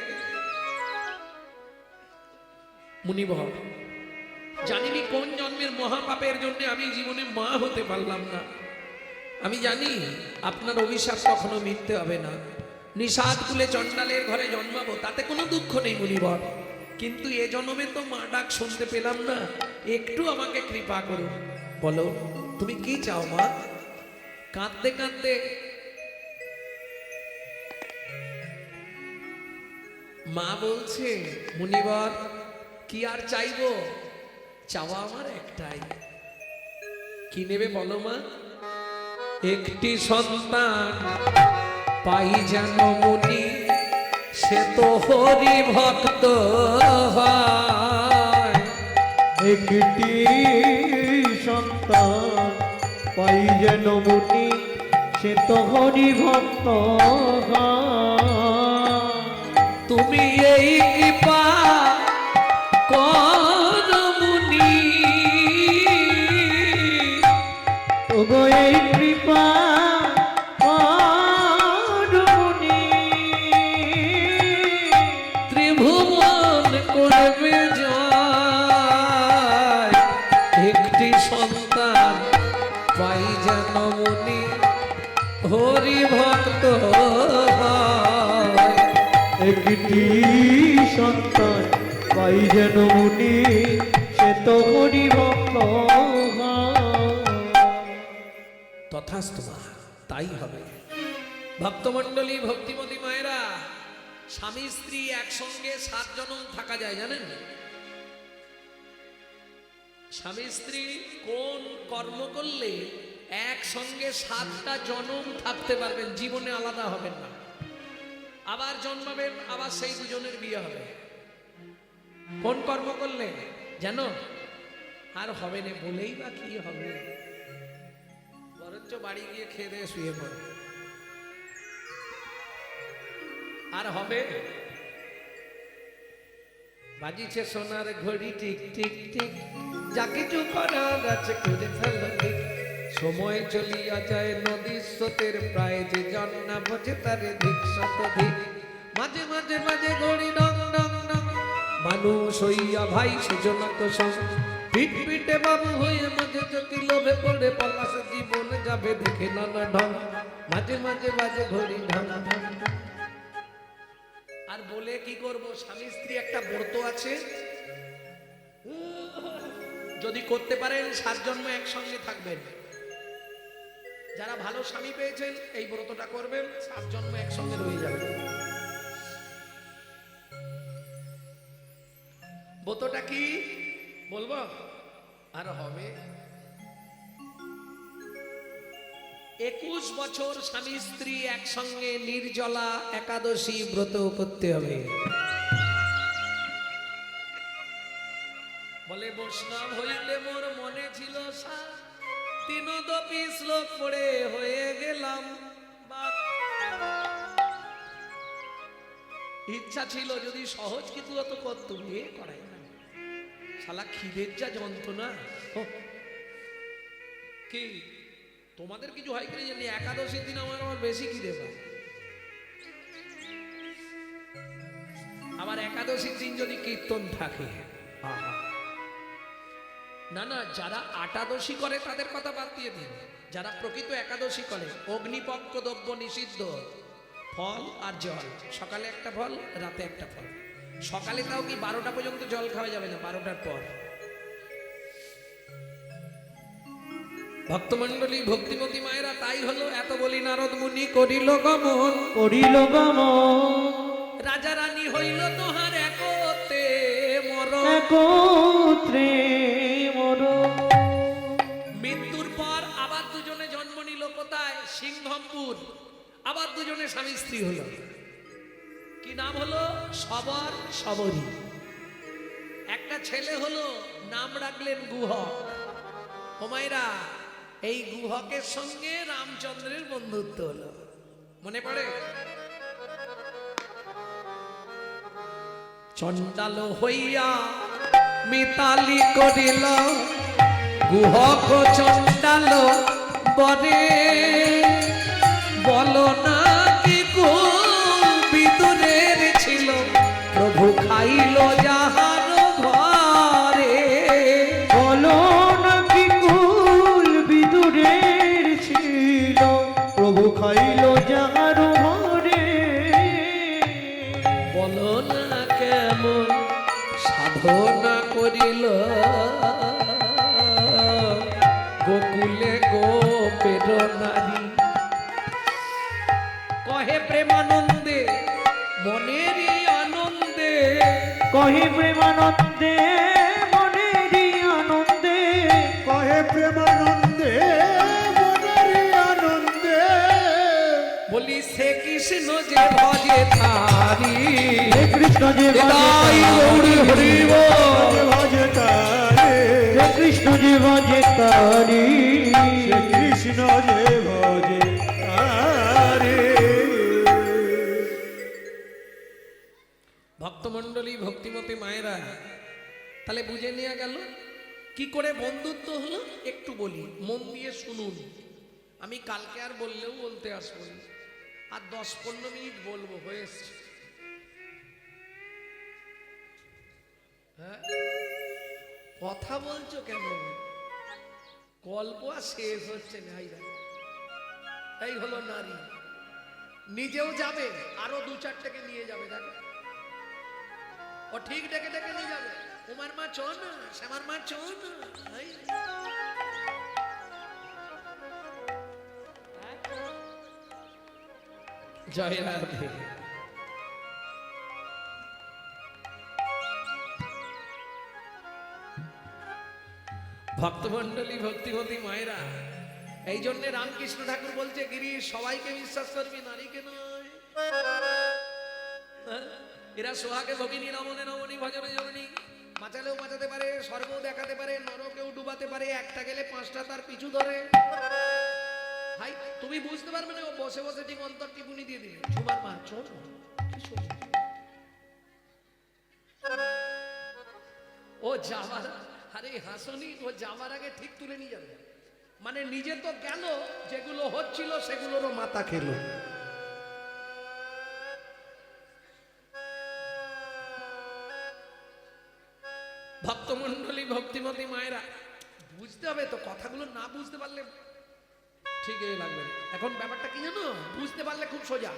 মুনিবর, জানিনি কোন জন্মের মহাপাপের জন্য আমি জীবনে মা হতে পারলাম না। আমি জানি আপনার অভিশাপ কখনো মিথ্যে হবে না। নিষাদ কুলে চণ্ডালের ঘরে জন্মাবো, তাতে কোনো দুঃখ নেই মুনিবর, কিন্তু এ জন্মে তো মা ডাক শুনতে পেলাম না। একটু আমাকে কৃপা করুন। বলো তুমি কি চাও মা? কাঁদতে কাঁদতে মা বলছে, মুনিবর কি আর চাইবো, চাওয়া আমার একটাই। কি নেবে বলো মা? একটি সন্তান পাই যেন মুনি, সে তো হরি ভক্ত হয়। একটি সন্তান পাই যেন মুনি, সে তো হরি ভক্ত হয়। তুমি এই কৃপা কর মুনি, ওগো এই কৃপা করো মুনি, ত্রিভুবন করবে জয়। একটি সন্তান পাই যেন মুনি, হরি ভক্ত হয়। একটি সন্তান পাই যেন মুনি, সে তো হরি ভক্ত হয়। তথাস্তু মা, তাই হবে। ভক্তমণ্ডলী, ভক্তিমতী মায়েরা, স্বামী স্ত্রী একসঙ্গে 7 জনম থাকা যায় জানেন? স্বামী স্ত্রী কোন কর্ম করলে একসঙ্গে 7টা জনম থাকতে পারবেন, জীবনে আলাদা হবেন না, আবার জন্মাবেন, আবার সেই দুজনের বিয়ে হবে। কোন কর্ম করলে জানো? আর হবে না বলেই বা কি হবে, বরঞ্চ বাড়ি গিয়ে খেয়ে দিয়ে শুয়ে পড়ে। আর হবে? বাজিছে সোনার ঘড়ি টিক টিক টিক, যা কিছু করার আছে করে ফেলো ঠিক। সময় চলিয়া যায় নদীর স্রোতের প্রায়, যে জন না বোঝে তারে ধিক শতধিক। মাঝে মাঝে মাঝে ঘড়ি ডং ডং ডং, মানুষ হইয়া ভাই সেজনত সং। পিট পিটে বাবু হয়ে মাঝে চকি লোভে পড়ে, পলাশ জীবন যাবে দেখে নানা ঢং। মাঝে মাঝে বাজে ঘড়ি ঢং ঢং। আর বলে কি করব, স্বামী স্ত্রী একটা ব্রত আছে, যদি করতে পারেন 7 জন্ম একসঙ্গে থাকবেন। যারা ভালো স্বামী পেয়েছেন এই ব্রতটা করবেন, 7 জন্ম একসঙ্গে রয়ে যাবেন। ব্রতটা কি বলবো? আর হবে 21 বছর স্বামী স্ত্রী একসঙ্গে নির্জলা একাদশী ব্রত করতে হবে। বলে বৈষ্ণব হইলে মোর মনে ছিল সার, তিনদপি শ্লোক পড়ে হয়ে গেলাম বাপ। ইচ্ছা ছিল যদি সহজ কিছু অত করতো, এ করাই না, শালা খিদের যা যন্ত্রণা। কি তোমাদের কিছু হয় কিনা জানি, একাদশীর দিন আমার বেশি খিদে পায়। আবার একাদশীর দিন যদি কীর্তন থাকে, আহা। না না, যারা আটাদশী করে তাদের কথা বাদ দিয়ে দিন, যারা প্রকৃত একাদশী করে অগ্নিপক্ষ দ্রব্য নিষিদ্ধ, ফল আর জল, সকালে একটা ফল রাতে একটা ফল। সকালে তাও কি 12টা পর্যন্ত জল খাওয়া যাবে না, 12টার পর। ভক্তমণ্ডলী ভক্তিমতী মায়েরা, তাই হলো এত বলি নারদ মুনি করিল গমন, করিল গমন, রাজা রানী হইল তোহার একতে মরণ। একত্রে মরণ। মৃত্যুর পর আবার দুজনে জন্ম নিল কোথায়? সিংহমপুর। আবার দুজনে স্বামী স্ত্রী হলো। কি নাম হলো? সবর সবরী। একটা ছেলে হলো, নাম রাখলেন গুহক। হোমাইরা, এই গুহকের সঙ্গে রামচন্দ্রের বন্ধুত্ব হলো, মনে পড়ে? চণ্ডাল হইয়া মিতালি করিল, গুহক চণ্ডাল বরে। বলো না কি কুল বিদুরের ছিল, প্রভু খাইল যাহার ঘরে। বলো নাকি কুল বিদুরের ছিল, প্রভু খাইল যাহার ঘরে। বলো না কেমন সাধনা করিল, গোকুলে গোপের নারী। কহে প্রেমানন্দে মনেরই আনন্দে, কহে প্রেমানন্দে মনেরই আনন্দে। কহে প্রেমানন্দে মনেরই আনন্দে। বলি সে কৃষ্ণ যে ভজে তারি, হে কৃষ্ণ যে হৃদয় গৌরী হরি বল। ভজে তারে, হে কৃষ্ণ যে ভজে তারি, সে কৃষ্ণ যে ভজে তারে। ভক্তমণ্ডলী ভক্তিমতী মায়েরা, তাহলে বুঝে নেওয়া গেল কি করে বন্ধুত্ব হলো। একটু বলি, মন দিয়ে শুনুন। আমি কালকে আর বললেও বলতে আসবো, আর 10-15 মিনিট বলবো, হয়ে এসছে। হ্যাঁ, কথা বলছো কেন? গল্প আর শেষ হচ্ছে না। এই হলো নারী, নিজেও যাবে, আরো 2-4টাকে নিয়ে যাবে। দেখো, ও ঠিক ডেকে ডেকে নিয়ে যাবে। উমার মা চো না, শ্যামার মা চো না। জয় রাধে। ভক্তমণ্ডলী ভক্তিমতী মায়েরা, এই জন্য রামকৃষ্ণ ঠাকুর বলছে, গিরি সবাইকে বিশ্বাস করবি, নারীকে নয়। এরা সোহাগে ভগিনী, রমণে রমণী, ভজনে জননী। বাঁচালেও বাঁচাতে পারে, স্বর্গও দেখাতে পারে, নরকেও ডুবাতে পারে। একটা গেলে 5টা তার পিছু ধরে। ভাই তুমি বুঝতে পারবে না, ও বসে বসে ঠিক অন্তর টিপুনি দিয়ে দিবে। ঝুমার মা চোর, ও যাবার, আরে হাসনি, ও যাবার আগে ঠিক তুলে নিয়ে যাবে। মানে নিজে তো গেল, যেগুলো হচ্ছিল সেগুলোরও মাথা খেলো। ভক্তমণ্ডলী ভক্তিমতী মায়েরা, বুঝতে হবে তো, কথাগুলো না বুঝতে পারলে ঠিক লাগবে না। এখন ব্যাপারটা কি জানো, বুঝতে পারলে খুব সোজা,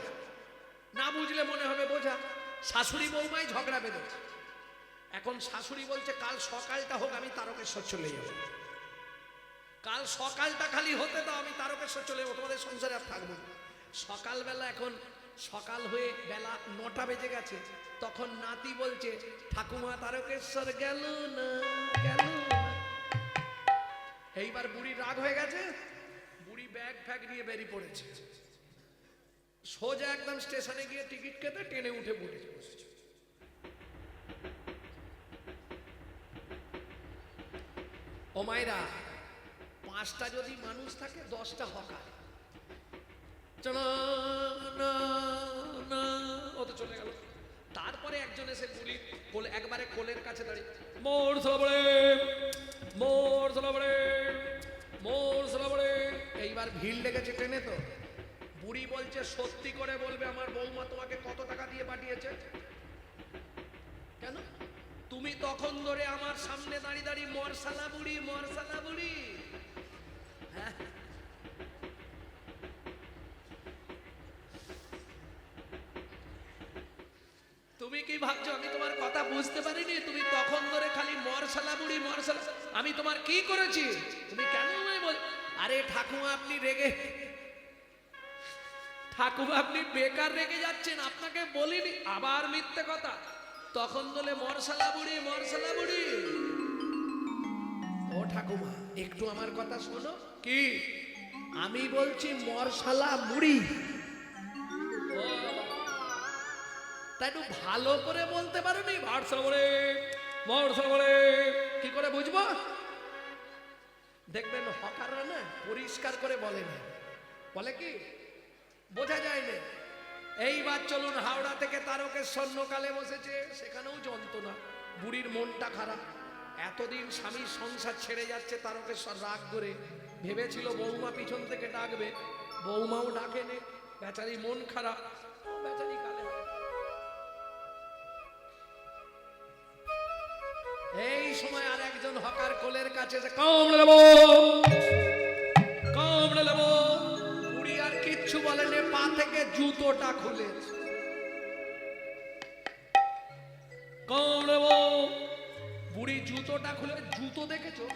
না বুঝলে মনে হবে বোঝা। শাশুড়ি বৌমাই ঝগড়া বেঁধেছে। এখন শাশুড়ি বলছে, কাল সকালটা হোক, আমি তারকেশ্বর চলে যাব। কাল সকালটা খালি হতে দাও, আমি তারকেশ্বর চলে যাবো, তোমাদের সংসারে আর থাকবো না। সকালবেলা, এখন সকাল হয়ে বেলা 9টা বেজে গেছে, তখন নাতি বলছে, ঠাকুমা তারকেশ্বর গেল না, গেল না। এইবার বুড়ি রাগ হয়ে গেছে। বুড়ি ব্যাগ ফ্যাগ নিয়ে বেরিয়ে পড়েছে, সোজা একদম স্টেশনে গিয়ে টিকিট কেটে ট্রেনে উঠে পড়েছে বসেছে। ও মায়েরা, 5টা যদি মানুষ থাকে 10টা হকার, ও তো চলে গেল। তারপরে একজন এসে গুলি কোলে একবারে কোলের কাছে দাঁড়িয়ে মোর সালাবড়ে মোর সালাবড়ে মোর সালাবড়ে। এইবার ভিড় লেগেছে ট্রেনে, তো বুড়ি বলছে সত্যি করে বলবে আমার বৌমা তোমাকে কত টাকা দিয়ে পাঠিয়েছে? কেন তুমি তখন ধরে আমার সামনে দাঁড়িয়ে দাঁড়িয়ে মরসালা বুড়ি মরসালা বুড়ি? হ্যাঁ, তুমি কি ভাবছো আমি তোমার কথা বুঝতে পারিনি? তুমি তখন ধরে খালি মরসালা বুড়ি মরসালা। আমি তোমার কি করেছি? তুমি কেন বল? আরে ঠাকুমা আপনি রেগে, ঠাকুমা আপনি বেকার রেগে যাচ্ছেন, আপনাকে বলিনি। আবার মিথ্যে কথা, তখন বলে মরসালা বুড়ি মরসালা বুড়ি। ও ঠাকুমা একটু আমার কথা শোনো। কি? আমি বলছি মরসালা মুড়ি। ও তাই একটু ভালো করে বলতে পারোনি? কি করে বুঝবো? দেখবেন হকাররা না পরিষ্কার করে বলে না, বলে কি বোঝা যায় না। এইবার চলুন হাওড়া থেকে তারকেশ্বর স্বর্ণকালে বসেছে, সেখানেও যন্ত্রণা। বুড়ির মনটা খারাপ, এতদিন স্বামীর সংসার ছেড়ে যাচ্ছে, তারকেশ্বর রাগ করে ভেবেছিল বৌমা পিছন থেকে ডাকবে, বৌমাও ডাকেনি, বেচারি মন খারাপ, বেচারি কালে। এই সময় আর একজন হকার কোলের কাছে কামড়ে নেবো কামড়ে নেবো। বুড়ি আর কিচ্ছু বলেনি, পা থেকে জুতোটা খুলে কামড়ে নেবো। বুড়ি জুতোটা খুলে, জুতো দেখেছো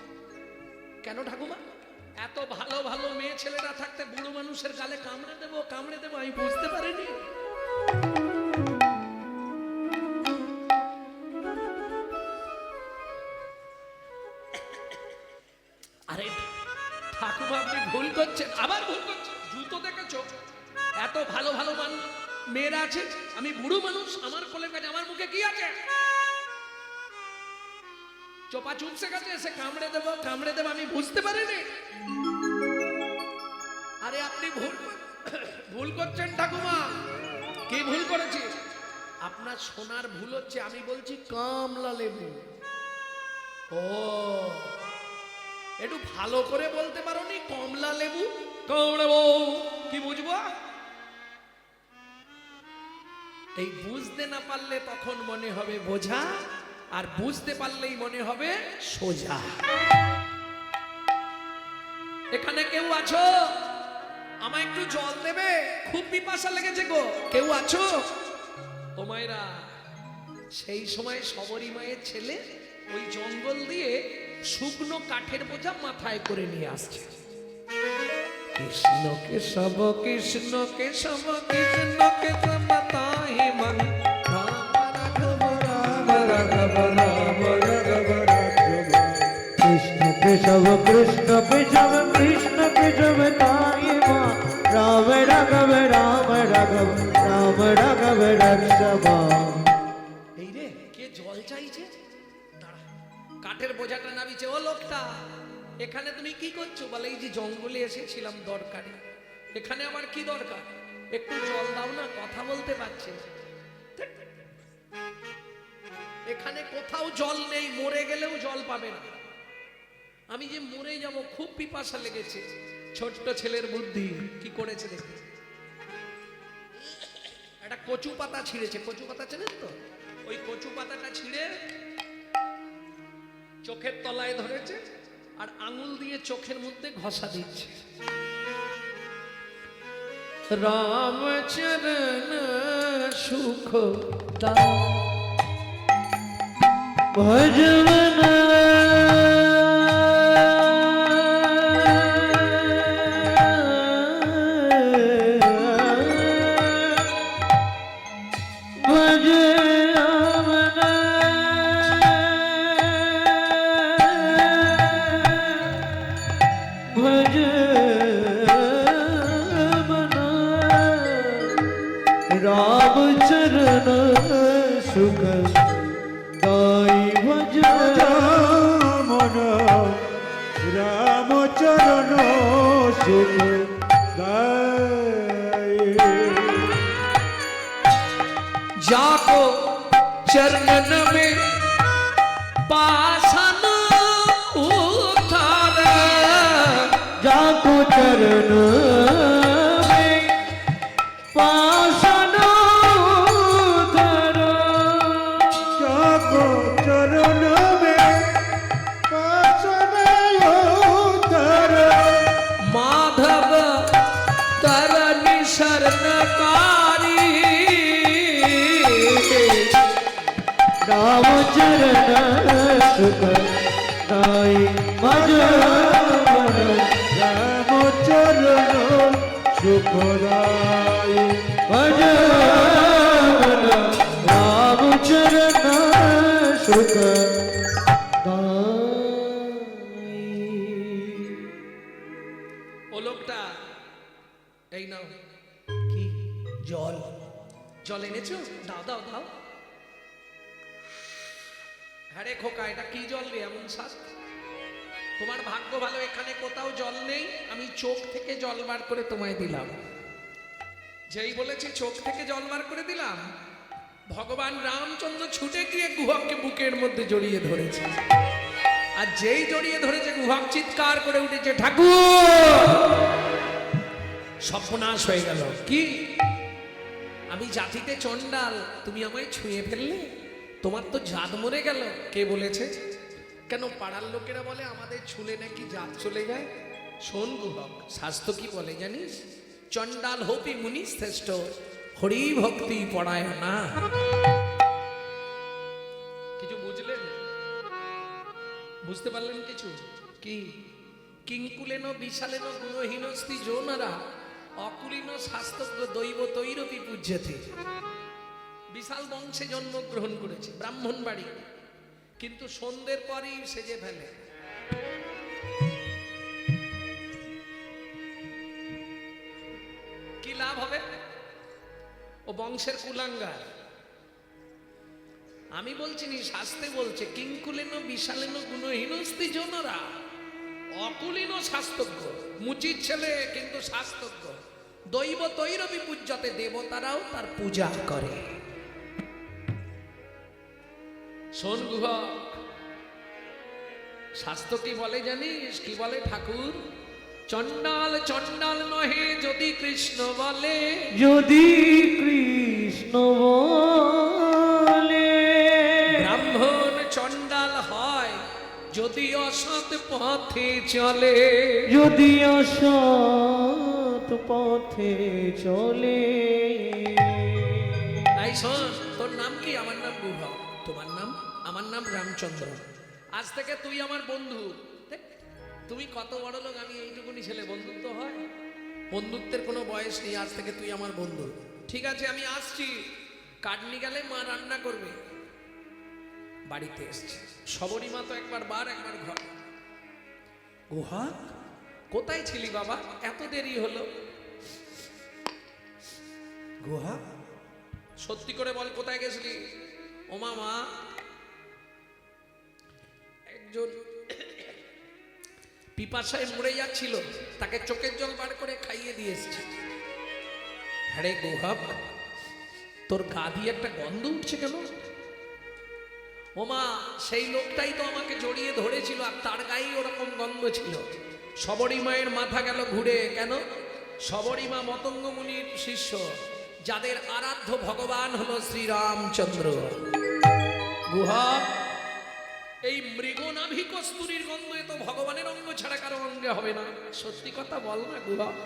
কেন ঠাকুমা? এত ভালো ভালো মেয়ে ছেলেরা থাকতে বুড়ো মানুষের গালে কামড়ে দেবো কামড়ে দেবো? আমি বুঝতে পারিনি। আরে ঠাকুমা আপনি ভুল করছেন, আবার ভুল করছেন। জুতো দেখেছো? এত ভালো ভালো মানুষ মেয়েরা আছে, আমি বুড়ো মানুষ, আমার কোলের কাছে আমার মুখে কি আছে? চোপা চুপসে গেছে, এসে কামড়ে দেবো কামড়ে দেবো? আমি বুঝতে পারিনি। আরে আপনি ভুল করছেন ঠাকুমা। কি ভুল করেছি? আপনার সোনার ভুল হচ্ছে, আমি বলছি কমলা লেবু। ও একটু ভালো করে বলতে পারোনি? কমলা লেবু কামড়ে বউ, কি বুঝবো? এই বুঝতে না পারলে তখন মনে হবে বোঝা, আর বুঝতে পারলেই মনে হবে সোজা। এখানে কেউ আছো? আমায় একটু জল দেবে, খুব পিপাসা লেগেছে গো। কেউ আছো? ও মায়েরা, সেই সময় সবরী মায়ের ছেলে ওই জঙ্গল দিয়ে শুকনো কাঠের বোঝা মাথায় করে নিয়ে আসছে। কৃষ্ণ কেশব কৃষ্ণ কেশব কৃষ্ণ কেশব তাহি মন রাম রাঘব রাম রাঘব রাম রাঘব রাঘব। কৃষ্ণ কেশব কৃষ্ণ কেশব কৃষ্ণ কেশব তাই মা রাম রাঘব রাম রাঘব রাম রাঘব রক্ষব। এই রে, কে জল চাইছে? দাঁড়া, কাঠের বোঝাটা নামিছে। ও লোকটা, এখানে তুমি কি করছো? বলে এই যে জঙ্গলে এসেছিলাম দরকারি। এখানে আমার কি দরকার? একটু জল দাও না, কথা বলতে পারছে। এখানে কোথাও জল নেই, মরে গেলেও জল পাবে না। আমি যে মরে যাব, খুব পিপাসা লেগেছে। ছোট্ট ছেলের বুদ্ধি কি করেছে দেখে, একটা কচু পাতা ছিঁড়েছে। কচু পাতা চেনেন তো? ওই কচু পাতাটা ছিঁড়ে চোখের তলায় ধরেছে, আর আঙুল দিয়ে চোখের মধ্যে ঘষা দিচ্ছে। রামচরণ সুখ দাও ভজবন ভজ চরণ সুখ দাই ভজ মন রামচরণ সুখ গায়ে। जाको चरणन में पासन उतार जाको चरण में पासन धर जाको चरण में पासन उतर माधव तरनि शरणकारी राम चरण सुख दाई भज रामचरण सुखदाय। भज राम चरण सुख दाई। ও লোকটা এই নাও কি জল জল এনেছো দাও দাও দাও হ্যাঁ রে খোকা এটা কি জল রে এমন শ্বাস তোমার ভাগ্য ভালো এখানে কোথাও জল নেই আমি চোখ থেকে জল বার করে তোমায় দিলাম যেই বলেছি চোখ থেকে জল বার করে দিলাম ভগবান রামচন্দ্র ছুটে গিয়ে গুহককে বুকের মধ্যে জড়িয়ে ধরেছে আর যেই জড়িয়ে ধরেছে গুহক চিৎকার করে উঠেছে ঠাকুর সর্বনাশ হয়ে গেল কি আমি জাতিতে চণ্ডাল তুমি আমায় ছুঁয়ে ফেললে তোমার তো জাত মরে গেল কে বলেছে কেন পাড়ার লোকেরা বলে আমাদের ছুলে নাকি জাত চলে যায় শোন গুহক শাস্ত্র কি বলে জানিস চণ্ডাল হোপি মুনি শ্রেষ্ঠ হরি ভক্তি পড়ায় না কিছু বুঝলেন বুঝতে পারলেন কিছু কি কিংকুলেন বিশালেন গুণহীনস্তি যৌনরা অকুলীন শাস্ত্রজ্ঞ দৈব তৈরপি পূজ্যতে বিশাল বংশে জন্মগ্রহণ করেছে ব্রাহ্মণ বাড়ি কিন্তু সন্ধ্যের পরই সেজে ফেলে কি লাভ হবে ও বংশের কুলাঙ্গার আমি বলছি নি শাস্ত্রে বলছে কিংকুলেন বিশালেন গুণহীনস্তি জনরা অকুলীন শাস্ত্রজ্ঞ মুচির ছেলে কিন্তু শাস্ত্রজ্ঞ দৈব তৈরবি পূজ্যতে দেবতারাও তার পূজা করে শোন গুহক শাস্ত্র কি বলে জানিস কি বলে ঠাকুর চণ্ডাল চণ্ডাল নহে যদি কৃষ্ণ বলে যদি কৃষ্ণ বলে ব্রাহ্মণ চণ্ডাল হয় যদি অসৎ পথে চলে যদি অসৎ পথে চলে তাই শোন তোর নাম কি আমার নাম গুহক তোমার নাম আমার নাম রামচন্দ্র আজ থেকে তুই আমার বন্ধু দেখ, তুমি কত বড় লোক আমি এইটুকুনি ছেলে বন্ধুত্ব হয় বন্ধুত্বের কোনো বয়স নেই আজ থেকে তুই আমার বন্ধু ঠিক আছে আমি আসছি কাটনি গেলে মা রান্না করবে বাড়িতে এসছে সবরই মা তো একবার বার একবার ঘর গুহক কোথায় ছিলি বাবা এত দেরি হলো গুহক সত্যি করে বল কোথায় গেছিলি ও মামা একজন পিপাসায় মরে যাচ্ছিল তাকে চোখের জল বার করে খাইয়ে দিয়ে এসছে আরে গুহক তোর গা দিয়ে একটা গন্ধ উঠছে কেন ওমা সেই লোকটাই তো আমাকে জড়িয়ে ধরেছিল আর তার গায়েই ওরকম গন্ধ ছিল সবরী মায়ের মাথা গেল ঘুরে কেন সবরী মা মতঙ্গ মুনির শিষ্য যাদের আরাধ্য ভগবান হলো শ্রীরামচন্দ্র গুহক এই মৃগনাভি কস্তুরীর গন্ধ এ তো ভগবানের অঙ্গ ছাড়া কারো অঙ্গে হবে না সত্যি কথা বল না গুহক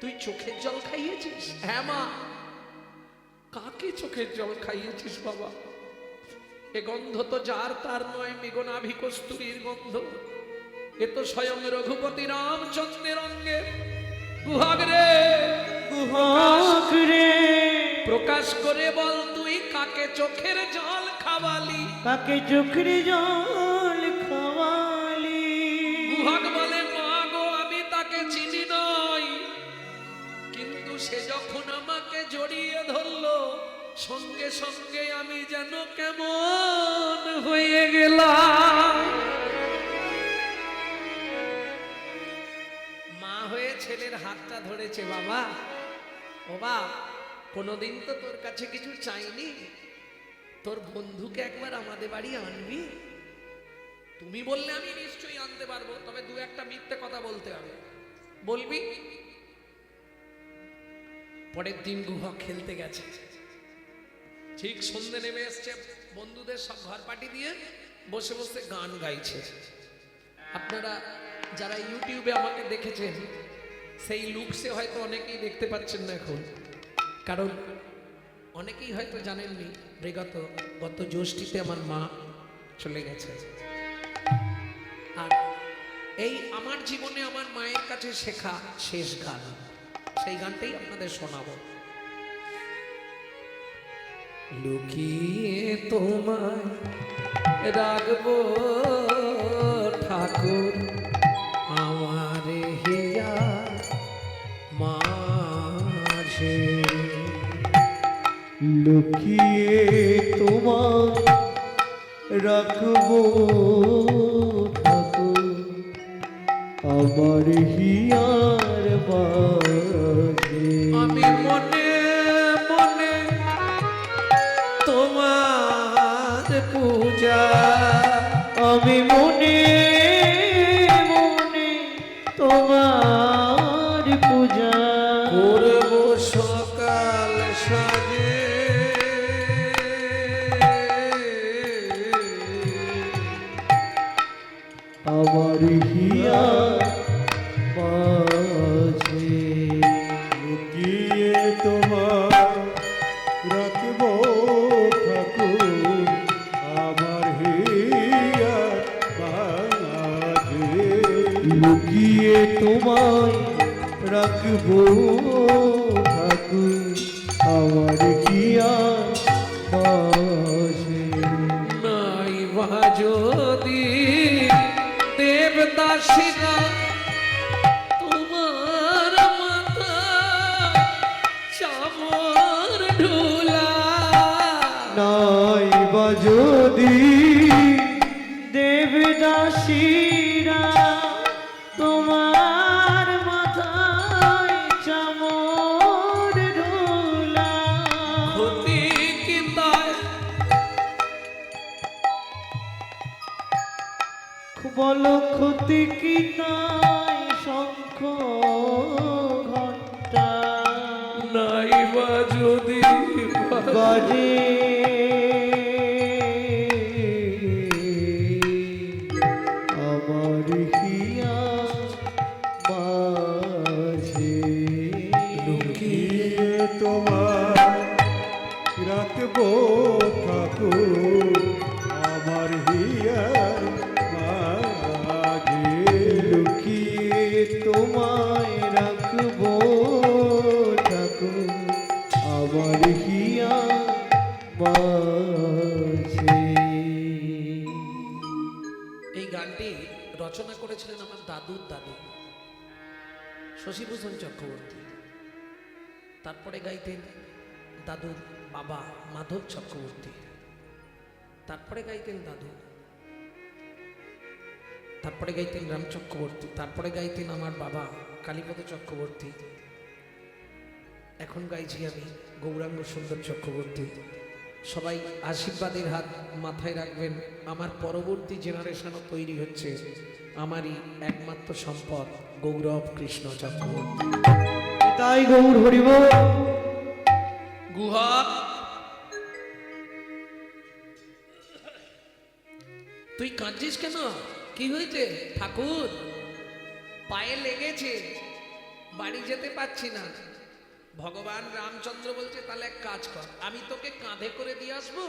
তুই চোখের জল খাইয়েছিস হ্যাঁ মা কাকে চোখের জল খাইয়েছিস বাবা এ গন্ধ তো যার তার নয় মৃগনাভি কস্তুরীর গন্ধ এ তো স্বয়ং রঘুপতি রামচন্দ্রের অঙ্গে গুহক রে গুহক রে প্রকাশ করে বল তুই কাকে চোখের জল খাওয়ালি কাকে চোখের জল খাওয়ালি গুহক বলে মা গো আমি তাকে চিনি নই কিন্তু সে যখন আমাকে সঙ্গে সঙ্গে আমি যেন কেমন হয়ে গেলাম। মা হয়ে ছেলের হাতটা ধরেছে, বাবা ও বাপ, কোনোদিন তো তোর কাছে কিছু চাইনি, তোর বন্ধুকে একবার আমাদের বাড়ি আনবি? তুমি বললে আমি নিশ্চয়ই আনতে পারবো, তবে দু একটা মিথ্যে কথা বলতে হবে। বলবি? পরের দিন গুহক খেলতে গেছে, ঠিক সন্ধে নেমে এসছে, বন্ধুদের সব ঘর পার্টি দিয়ে বসে বসে গান গাইছে। আপনারা যারা ইউটিউবে আমাকে দেখেছেন সেই লুকসে হয়তো অনেকেই দেখতে পাচ্ছেন না এখন, কারণ অনেকেই হয়তো জানেননি গত জ্যৈষ্ঠীতে আমার মা চলে গেছে। আর এই আমার জীবনে আমার মায়ের কাছে শেখা শেষ গান, সেই গানটাই আপনাদের শোনাবো। লুকিয়ে তোমায় রাখবো ঠাকুর আমার হিয়া মাঝে, লুকিয়ে তোমায় রাখবো ঠাকুর আমার হিয়ার মাঝে। আমি মনে মনে তোমার পূজা, আমি মনে মনে তোমার পূজা করব সকাল সাজে, আমার হিয়ার মাঝে। লুকিয়ে তোমায় রাখবো ঠাকুর আমার হিয়ার মাঝে। লুকিয়ে তোমায় রাখবো ঠাকুর আমার হিয়ার মাঝে। নাই বা যদি দেবদাসীরা তোমার মাথা চামর ঢুলা, নাই বা যদি দেবদাসীরা তোমার মাথায় চামর ঢোলা, ক্ষতি কি তাই? বলো ক্ষতি কি তাই শঙ্খ ঘণ্টা নাই বা যদি বাজে আমার হিয়া মাঝে। লুকিয়ে তোমায় রাখবো ঠাকুর আমার হিয়ার মাঝে। লুকিয়ে তোমায় রাখবো ঠাকুর আমার হিয়া মাঝে। এই গানটি রচনা করেছিলেন আমার দাদুর দাদু শশীভূষণ চক্রবর্তী। তারপরে গাইতেন দাদুর বাবা মাধব চক্রবর্তী, তারপরে গাইতেন দাদু, তারপরে গাইতেন রাম চক্রবর্তী, তারপরে গাইতেন আমার বাবা কালীপদ চক্রবর্তী, এখন গাইছি আমি গৌরাঙ্গ সুন্দর চক্রবর্তী। সবাই আশীর্বাদের হাত মাথায় রাখবেন, আমার পরবর্তী জেনারেশনও তৈরি হচ্ছে, আমারই একমাত্র সম্পদ গৌরব কৃষ্ণ চক্রবর্তী। তাই গৌর হরিব। গুহা তুই কাঁদছিস কেন? কি হয়েছে ঠাকুর? পায়ে লেগেছে, বাড়ি যেতে পারছি না। ভগবান রামচন্দ্র বলছে তাহলে এক কাজ কর, আমি তোকে কাঁধে করে দিয়ে আসবো।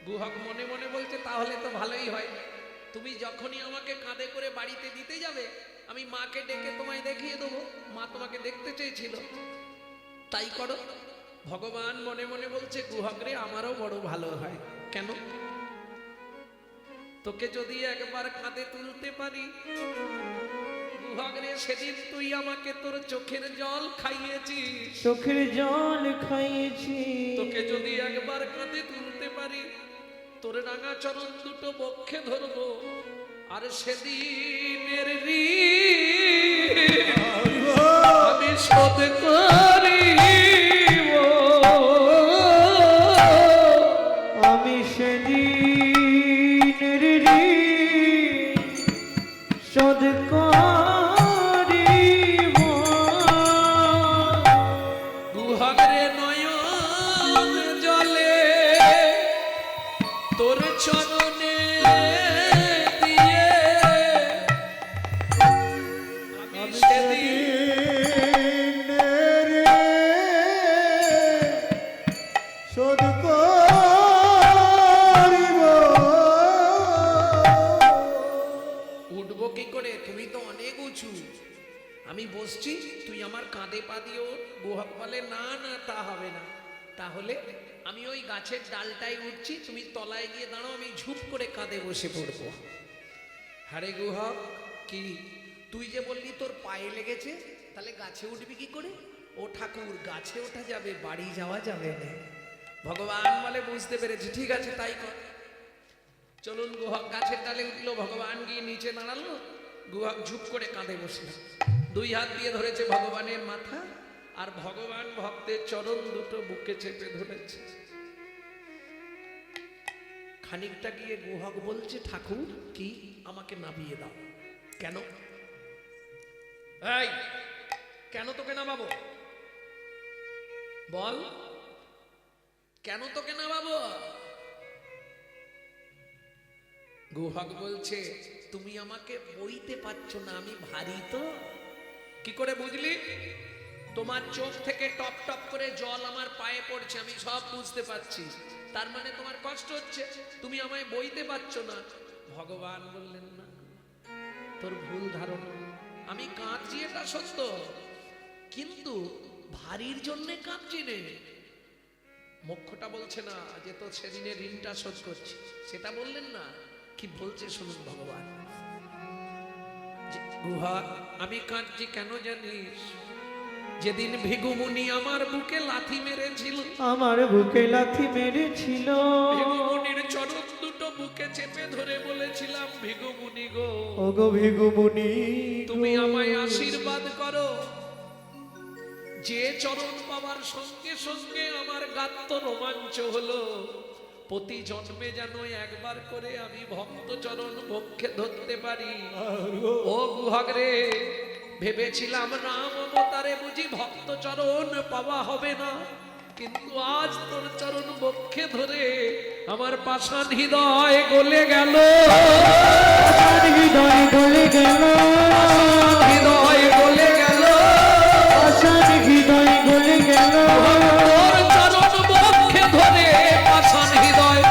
গুহক মনে মনে বলছে তাহলে তো ভালোই হয়, তুমি যখনই আমাকে কাঁধে করে বাড়িতে দিতে যাবে আমি মাকে ডেকে তোমায় দেখিয়ে দেবো, মা তোমাকে দেখতে চেয়েছিল, তাই করো। ভগবান মনে মনে বলছে গুহক রে, আমারও বড় ভালো হয়, কেন? তোকে যদি একবার কাঁধে তুলতে পারি গুহাগরে সেদিন তুই আমাকে তোর চোখের জল খাইয়েছিস, চোখের জল খাইয়েছি, তোকে যদি একবার কাঁধে তুলতে পারি তোর রাঙা চরণ দুটো বক্ষে ধরবো, আর সেদিনের ঋণ আমি শোধ করিব। আমি সেদিনের ঋণ শোধ করিব। গুহাগরে নয়ন জলে তোর চরণে দিয়ে আমি সেদিন শোধ করিব। উঠবো কি করে? তুমি তো অনেক উঁচু, আমি বসছি, তুই আমার কাঁধে পা দিয়ে ওঠ। গুহক বলে না না, তা হবে না। তাহলে আমি ওই গাছের ডালটায় উঠছি, তুমি তলায় গিয়ে দাঁড়াও, আমি ঝুপ করে কাঁধে বসে পড়বো। হারে গুহক, কি তুই যে বললি তোর পায়ে লেগেছে, তাহলে গাছে উঠবি কি করে? ও ঠাকুর, গাছে ওঠা যাবে, বাড়ি যাওয়া যাবে না। ভগবান বলে বুঝতে পেরেছি, ঠিক আছে তাই কর। চলুন, গুহক গাছের ডালে উঠলো, ভগবান গিয়ে নিচে দাঁড়ালো, গুহক ঝুপ করে কাঁধে বসলো, দুই হাত দিয়ে ধরেছে ভগবানের মাথা, আর ভগবান ভক্তের চরণ দুটো বুকে চেপে ধরেছে। খানিকটা গিয়ে গুহক বলছে, ঠাকুর কি আমাকে নামিয়ে দাও। কেন? এই কেন তোকে নামাবো? বল, কেন তোকে নামাবো? গুহক বলছে, তুমি আমাকে বইতে পারছো না, আমি ভারী তো। কি করে বুঝলি? তোমার চোখ থেকে টপ টপ করে জল আমার পায়ে পড়ছে, আমি সব বুঝতে পারছি, তার মানে তোমার কষ্ট হচ্ছে, তুমি আমায় বইতে পারছো না। ভগবান বললেন, না, তোর ভুল ধারণা, আমি কাঁদছি এটা সত্য, কিন্তু ভারীর জন্য কাঁদছি নে। মোক্ষটা বলছে না যে তোর সেদিনের ঋণটা শোধ করছি, সেটা বললেন না। কি বলছে শুনুন ভগবান। গুহা, আমি কাঁদছি কেন জানিস? যেদিন ভিগুমুনি আমার বুকে লাথি মেরেছিল, আমার বুকে লাথি মেরেছিল, ভিগুমুনির চরণ দুটো বুকে চেপে ধরে বলেছিলাম, ভিগুমুনি গো, ওগো ভিগুমুনি, তুমি আমায় আশীর্বাদ করো, যে চরণ পাওয়ার সঙ্গে সঙ্গে আমার গাত্র রোমাঞ্চ হলো, প্রতি জন্মে যেন একবার করে আমি ভক্ত চরণ বক্ষে ধরতে পারি। ও গুহক রে, ভেবেছিলাম রাম অবতারে বুঝি ভক্ত চরণ পাওয়া হবে না, কিন্তু আজ তোর চরণ বক্ষে ধরে আমার পাষাণ হৃদয় গলে গেল, হৃদয় গলে গেল, হৃদয় গলে গেল, আশার হৃদয় গলে গেল, তোর চরণ বক্ষে ধরে পাষাণ হৃদয়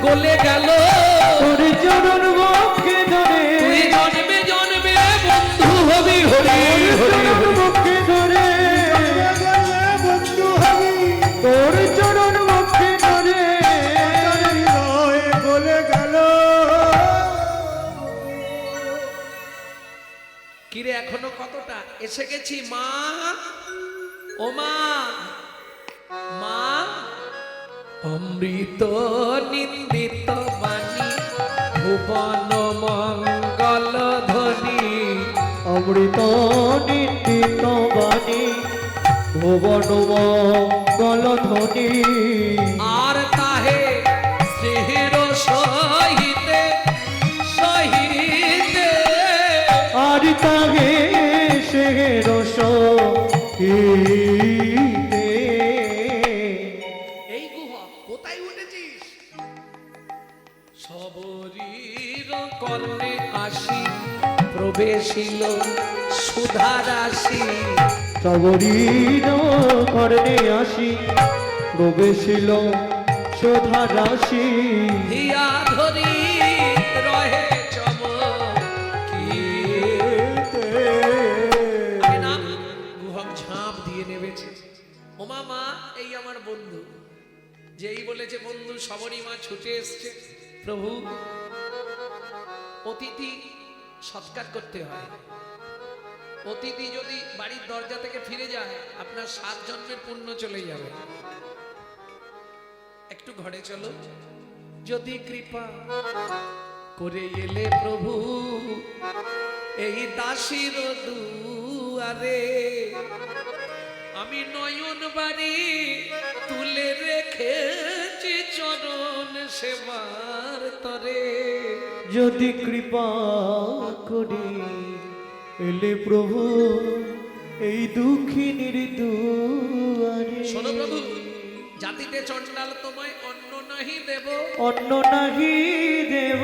গলে গেল। তোর চরণ বক্ষে ধরে, তুই জন্মে জন্মে বন্ধু হবি, হরি হরি চরণ বক্ষে ধরে, বন্ধু হবি, তোর চরণ বক্ষে ধরে, হৃদয় গলে গেল। কিরে এখনো কতটা? এসে গেছি মা, ও মা, মা। অমৃত নিন্দিত বাণী, ভুবন মঙ্গল ধ্বনি, অমৃত নিন্দিত বাণী, ভুবন মঙ্গল ধ্বনি, আর তাহে স্নেহের সহিতে সহিতে, আর তাহে সে রস এই গুহা কোথায় উঠেছিস? সবরীর কর্ণে আসি প্রবেশিল সুধা রাশি, সবরীর কর্ণে আসি প্রবেশিল শোধা রাশি, হিয়া ধরি রহে চমকিতে। আরে নাম, গুহক ঝাঁপ দিয়ে নেমেছে। ওমা মা, এই আমার বন্ধু, যেই বলেছে বন্ধু, সবরী মা ছুটে এসছে। প্রভু, অতিথি সৎকার করতে হয়, অতিথি যদি বাড়ির দরজা থেকে ফিরে যায় আপনার 7 জন্মের পুণ্য চলে যাবে। একটু ঘরে চলো। যদি কৃপা করে এলে প্রভু এই দাসীর দুয়ারে, আমি নয়ন বাড়ি তুলে রেখেছি চরণ সেবার তরে। যদি কৃপা করে এলে প্রভু এই দুঃখিনীর দুয়ারে। শোনো প্রভু, জাতিতে চণ্ডাল তোমায় অন্ন নাহি দেব, অন্ন নাহি দেব,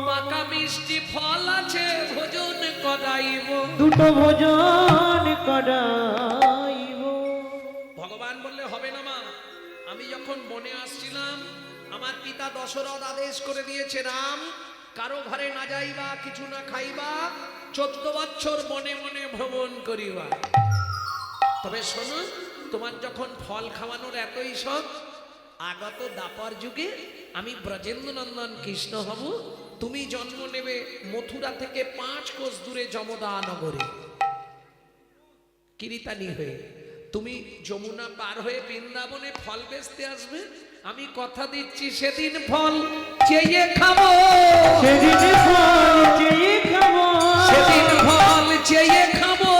পাকা মিষ্টি ফল আছে ভোজন করাইব। দুটো ভোজন করাইব। ভগবান বললে হবে না মা, আমি যখন বনে আসছিলাম আমার পিতা দশরথ আদেশ করে দিয়েছে, রাম কারো ঘরে না যাইবা, কিছু না খাইবা, 14 বছর বনে বনে ভ্রমণ করিবা। তবে শোনো, তোমার যখন ফল খাওয়ানোর এতই শখ, আগত দাপর যুগে আমি ব্রজেন্দ্র নন্দন কৃষ্ণ হব, তুমি জন্ম নেবে মথুরা থেকে 5 কোষ দূরে যমদা নগরে কিরিতানি হয়ে। তুমি যমুনা পার হয়ে বৃন্দাবনে ফল বেচতে আসবে, আমি কথা দিচ্ছি সেদিন ফল চেয়ে খাবো, সেদিন ফল চেয়ে খাবো, সেদিন ফল চেয়ে খাবো,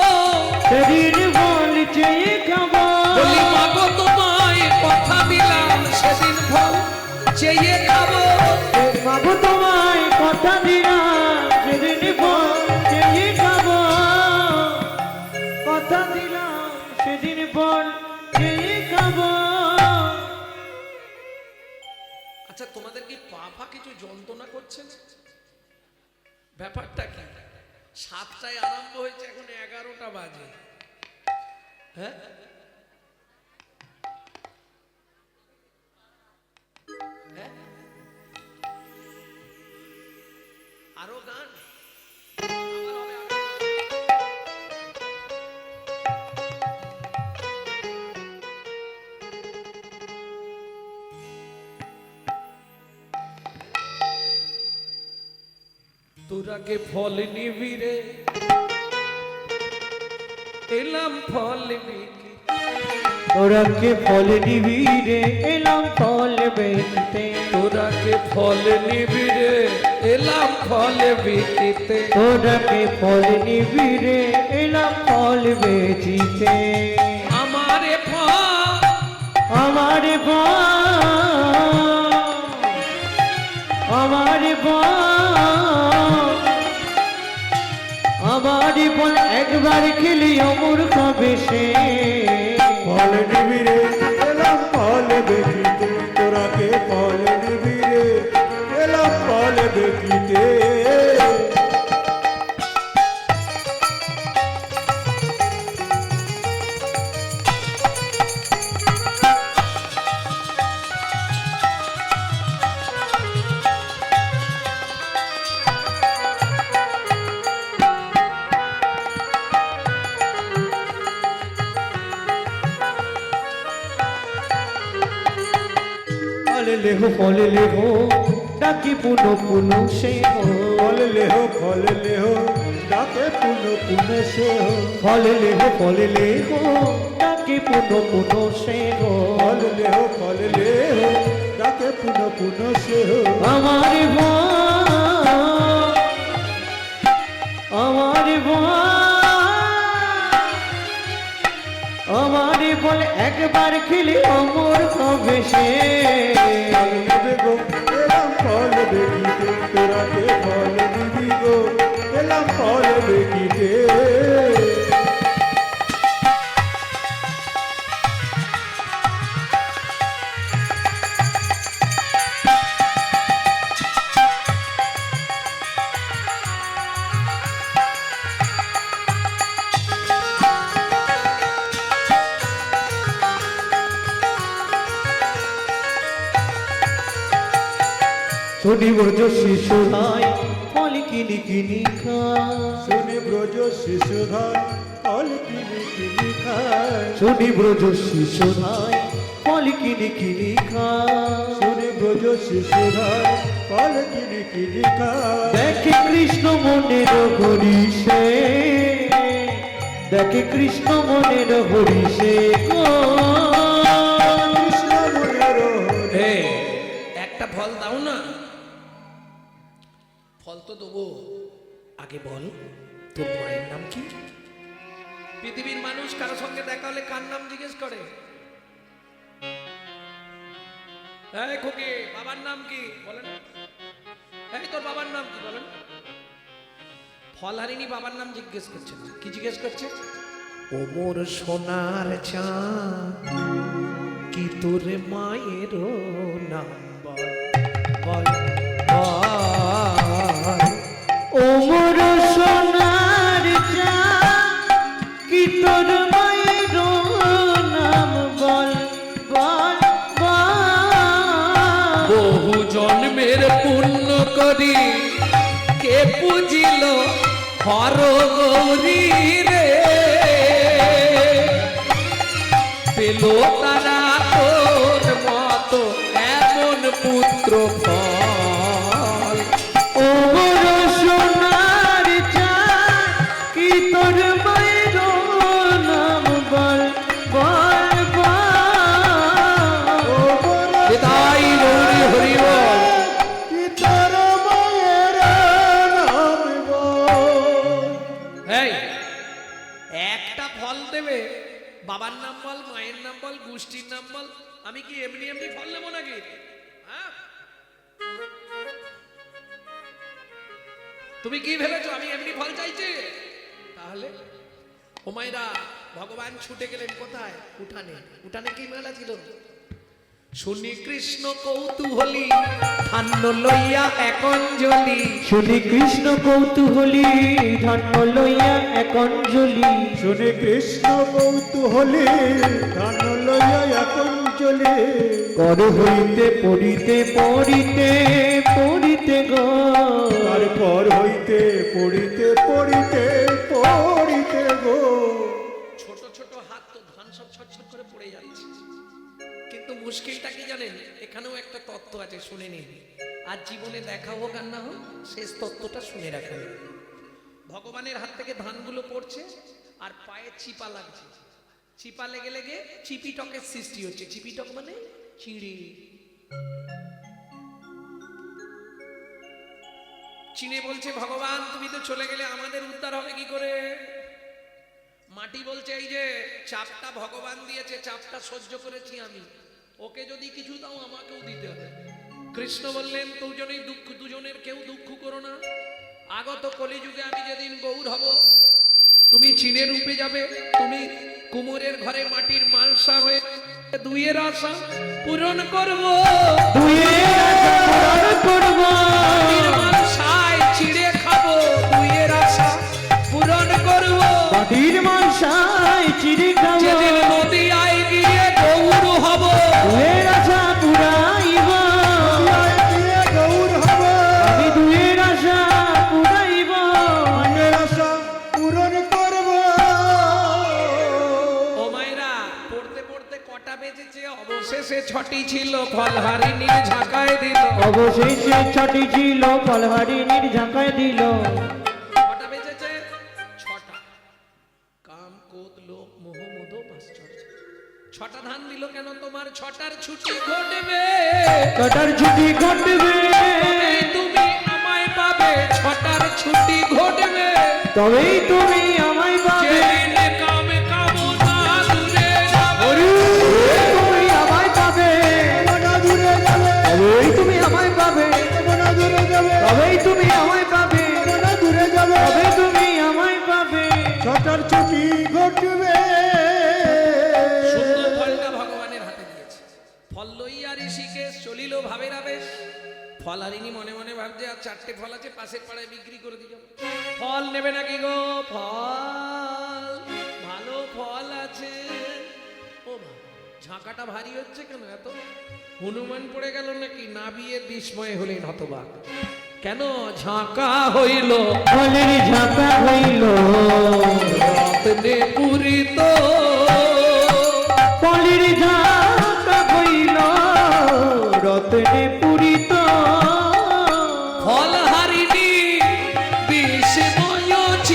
সেদিন ফল চেয়ে খাবো। বলি মাগো তোমায় কথা দিলাম সেদিন ফল চেয়ে খাবো। মাগো তোমায় কথা দিলাম সেদিন ফল চেয়ে খাবো, কথা দিলাম সেদিন ফল চেয়ে খাবো। আচ্ছা, তোমাদের কি পা ফা কিছু যন্ত্রণা করছে না? ব্যাপারটা কি? 7টায় আরম্ভ হয়েছে, এখন 11টা বাজে। হ্যাঁ, হ্যাঁ? আরো গান আবার হবে, তোরা কে ফল নিবি রে, এলাম ফল বিক্রি। তোরা কে ফল নিবি রে, এলাম ফল বেচতে। তোরা কে ফল নিবি রে, এলাম ফল বিকিতে। তোরা কে ফল নিবি রে, এলাম ফল বেচিতে। আমারে ফল, আমার ফল, আমার ফল, আমার ফল একবার খেলি অমর খাবে সে। ফল নিবি রে এলাম ফল দেখিতে, তোরা কে ফল নিবি রে এলাম ফল দেখিতে। ফল লেহো ডাকি পুনো পুনো সে হো। ফল লেহো ডাকে পুনো পুনো সে হো। ফল লেহো ডাকি পুনো পুনো সে হো। ফল লেহো ডাকে পুনো পুনো সে হো। আমার ভয়, আমার ভয়, আমার বল একবার খেলি অমর হবে সে। ফল নেবে গো এলাম ফল দেখিতে, তোরা কে ফল নিবি গো এলাম ফল দেখিতে। শনি ব্রজ শিশু নাই ফল কিনি কিনি খায়। শুনি ব্রজ শিশুধন ফল কিনি কিনি খায়। শনি ব্রজ শিশু নাই ফল কিনি কিনি খায়। শুনি ব্রজ শিশুধন ফল কিনি কিনি খায়। দেখে কৃষ্ণ মনের করিছে। দেখে কৃষ্ণ মনের হরিষে গো। কৃষ্ণ মনের এ একটা ফল দাও না। ফল তো দেবো, আগে বল তোর মায়ের নাম কি? পৃথিবীর মানুষ কারো সঙ্গে দেখা হলে কার নাম জিজ্ঞেস করে? এই খোকে, বাবার নাম কি বলেন? এই তোর বাবার নাম কি বলেন? ফল হারিনি বাবার নাম জিজ্ঞেস করছে না, কি জিজ্ঞেস করছে? ও মোর সোনার চাঁদ, কি তোর মায়ের নাম বল বল বল। ও মোর সোনার চাঁদ, কি তোর মায়ের নাম বল বল বল। বহু জন্মের পুণ্য করি কে পুজিল হর গৌরী রে, পেল তারা তোর মতো এমন পুত্র ফল। ও মোর সোনার চাঁদ, কি তোর মায়ের নাম বল বল বল। বিদায় গৌরী হরি বল। কি তোর মায়ের নাম বল। এই একটা ফল দেবে, বাবার নাম বল, মায়ের নাম বল, গোষ্ঠীর নাম বল। আমি কি এমনি এমনি ফল নেবো নাকি? হ্যাঁ? তুমি কি ভেবেছো আমি এমনি ফল চাইছি? তাহলে ও মায়েরা, ভগবান ছুটে গেলেন কোথায়? উঠানে। উঠানে কি মেলা ছিল? শুনি কৃষ্ণ কৌতূহলী ধান্য লইয়া এক অঞ্জলি। শুনি কৃষ্ণ কৌতূহলী ধন্য লইয়া এক অঞ্জলি। শুনে কৃষ্ণ কৌতূহলী ধান লইয়া এক অঞ্জলি। কর হইতে পড়িতে পড়িতে পড়িতে গো। তারপর হইতে পড়িতে পড়িতে পড়িতে গো। ছোট ছোট হাত তো ধান সব ছটছট করে পড়ে যাচ্ছে, কিন্তু মুশকিলটা কি জানেন? এখানেও একটা তত্ত্ব আছে, শুনে নিন। আর জীবনে দেখা হোক আর না হোক, শেষ তত্ত্বটা শুনে রাখেন। ভগবানের হাত থেকে ধানগুলো পড়ছে আর পায়ে চিপা লাগছে। চিপা লেগে লেগে চিপিটকের সৃষ্টি হচ্ছে। চিপিটক মানে চিড়ি। চিনে বলছে, ভগবান তুমি তো চলে গেলে, আমাদের উদ্ধার হবে কি করে? মাটি বলছে, এই যে চাপটা ভগবান দিয়েছে, চাপটা সহ্য করেছি আমি, ওকে যদি কিছু দাও আমাকেও দিতে হবে। কৃষ্ণ বললেন, দুজনের কেউ দুঃখ করো না। আগত কলিযুগে আমি যেদিন গৌর হব, তুমি চীনের রূপে যাবে, তুমি কুমোরের ঘরে মাটির মালসা হয়ে দুইয়ের আশা পূরণ করব। দুইয়ের আশা পূরণ করব। মাটির মালসায় চিড়ে খাবো, দুইয়ের আশা পূরণ করব। মাটির মালসায় চিড়ে খাবো। যেদিন নদিয়ায় গিয়ে গৌর হব, দুইয়ের আশা পুরাইব। দিয়ে গৌর হব। আমি দুইয়ের আশা পুরাইব। মনের আশা পূরণ করব। ও মায়েরা, পড়তে পড়তে কটা বেজেছে? অবশেষে ছটি ছিল, ফলহারিণীর ঝাঁকায় দিল। অবশেষে ছটি ছিল, ফলহারিণীর ঝাঁকায় দিল। কটা বেজেছে? ছটা। কাম ক্রোধ লোভ মোহ মদ মাশ্চর্য। ছটা ধান দিল কেন? তোমার ছটার ছুটি ঘটবে, ছটার ছুটি ঘটবে। তবেই তুমি আমায় পাবে। ছটার ছুটি ঘটবে, তবেই তুমি আমায় পাবে। যেদিন কামে কামনা দূরে যাবে। তুমি আমায় পাবে। মনা দূরে যাবে। তবেই তুমি আমায় পাবে। মনা দূরে যাবে। তবেই তুমি আমায় পাবে। মনা দূরে যাবে। তবে তুমি আমায় পাবে। ছটার ছুটি ঘটবে। সুন্দর ফলটা ভগবানের হাতে দিয়েছে। ফল লইয়া ঋষিকেশ চলিল ভাবের আবেশ। ফলহারিণী মনে মনে ভাবছে, আর চারটে ফল আছে, পাশের পাড়ায় বিক্রি করে দিল। ফল নেবে নাকি গো? ফল, ভালো ফল আছে। ও মা, ঝাঁকাটা ভারী হচ্ছে কেন এত? হনুমান পড়ে গেল নাকি? নাবিয়ে বিস্ময় হলেন হতবাক। কেন? ঝাঁকা হইল, ফলের ঝাঁকা হইল। রত্নে পূরিত। ফলের ঝাঁকা হইল, রত্নে পূরিত। ফলহারিণী বিস্ময়োচিত।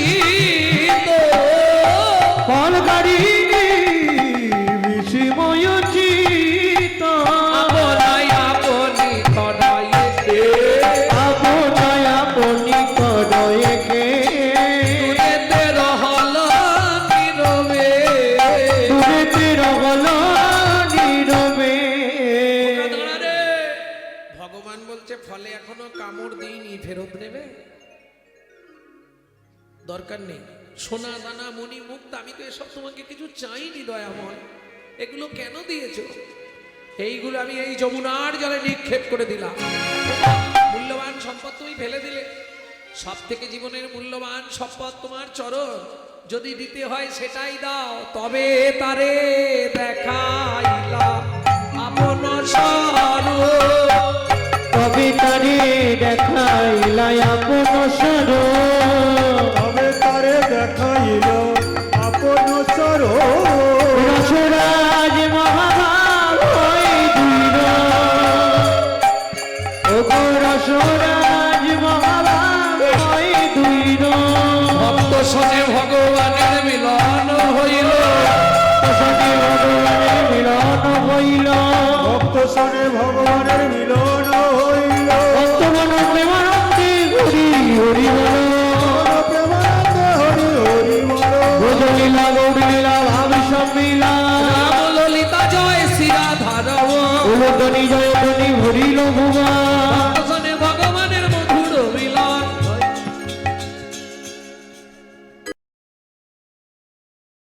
ফলে এখনো কামড় দিইনি, ফেরত নেবে? দরকার নেই। সোনা দানা মণি মুক্ত, আমি তো এসব তোমাকে কিছু চাইনি দয়াময়। এগুলো কেন দিয়েছো? এইগুলো আমি এই যমুনার জলে নিক্ষেপ করে দিলাম। মূল্যবান সম্পদ তুমি ফেলে দিলে। সব থেকে জীবনের মূল্যবান সম্পদ তোমার চরণ, যদি দিতে হয় সেটাই দাও। তবে তারে দেখাইলাম আপন স্বরূপ। তবে তারে দেখাইলাই আপন স্বরূপ। তবে তারে দেখাইল আপন স্বরূপ। রসরাজ মহাভাব হই ধীর, ওগো রসরাজ মহাভাব হই ধীর। ভক্ত শোনে ভগবানের মিলন হইল। সনে ভগবানের মিলন হইল। ভক্ত শোনে ভগবানের মিলন হইল। বর্তমান প্রেমানন্দে হরি হরি বল। প্রেমানন্দে হরি হরি বল। ভোজলীলা গৌরলীলা ভাব সম্মিলা। রাম ললিতা জয় শ্রী রাধা রম। উলধ্বনি জয়ধ্বনি ভরিল ভুবন।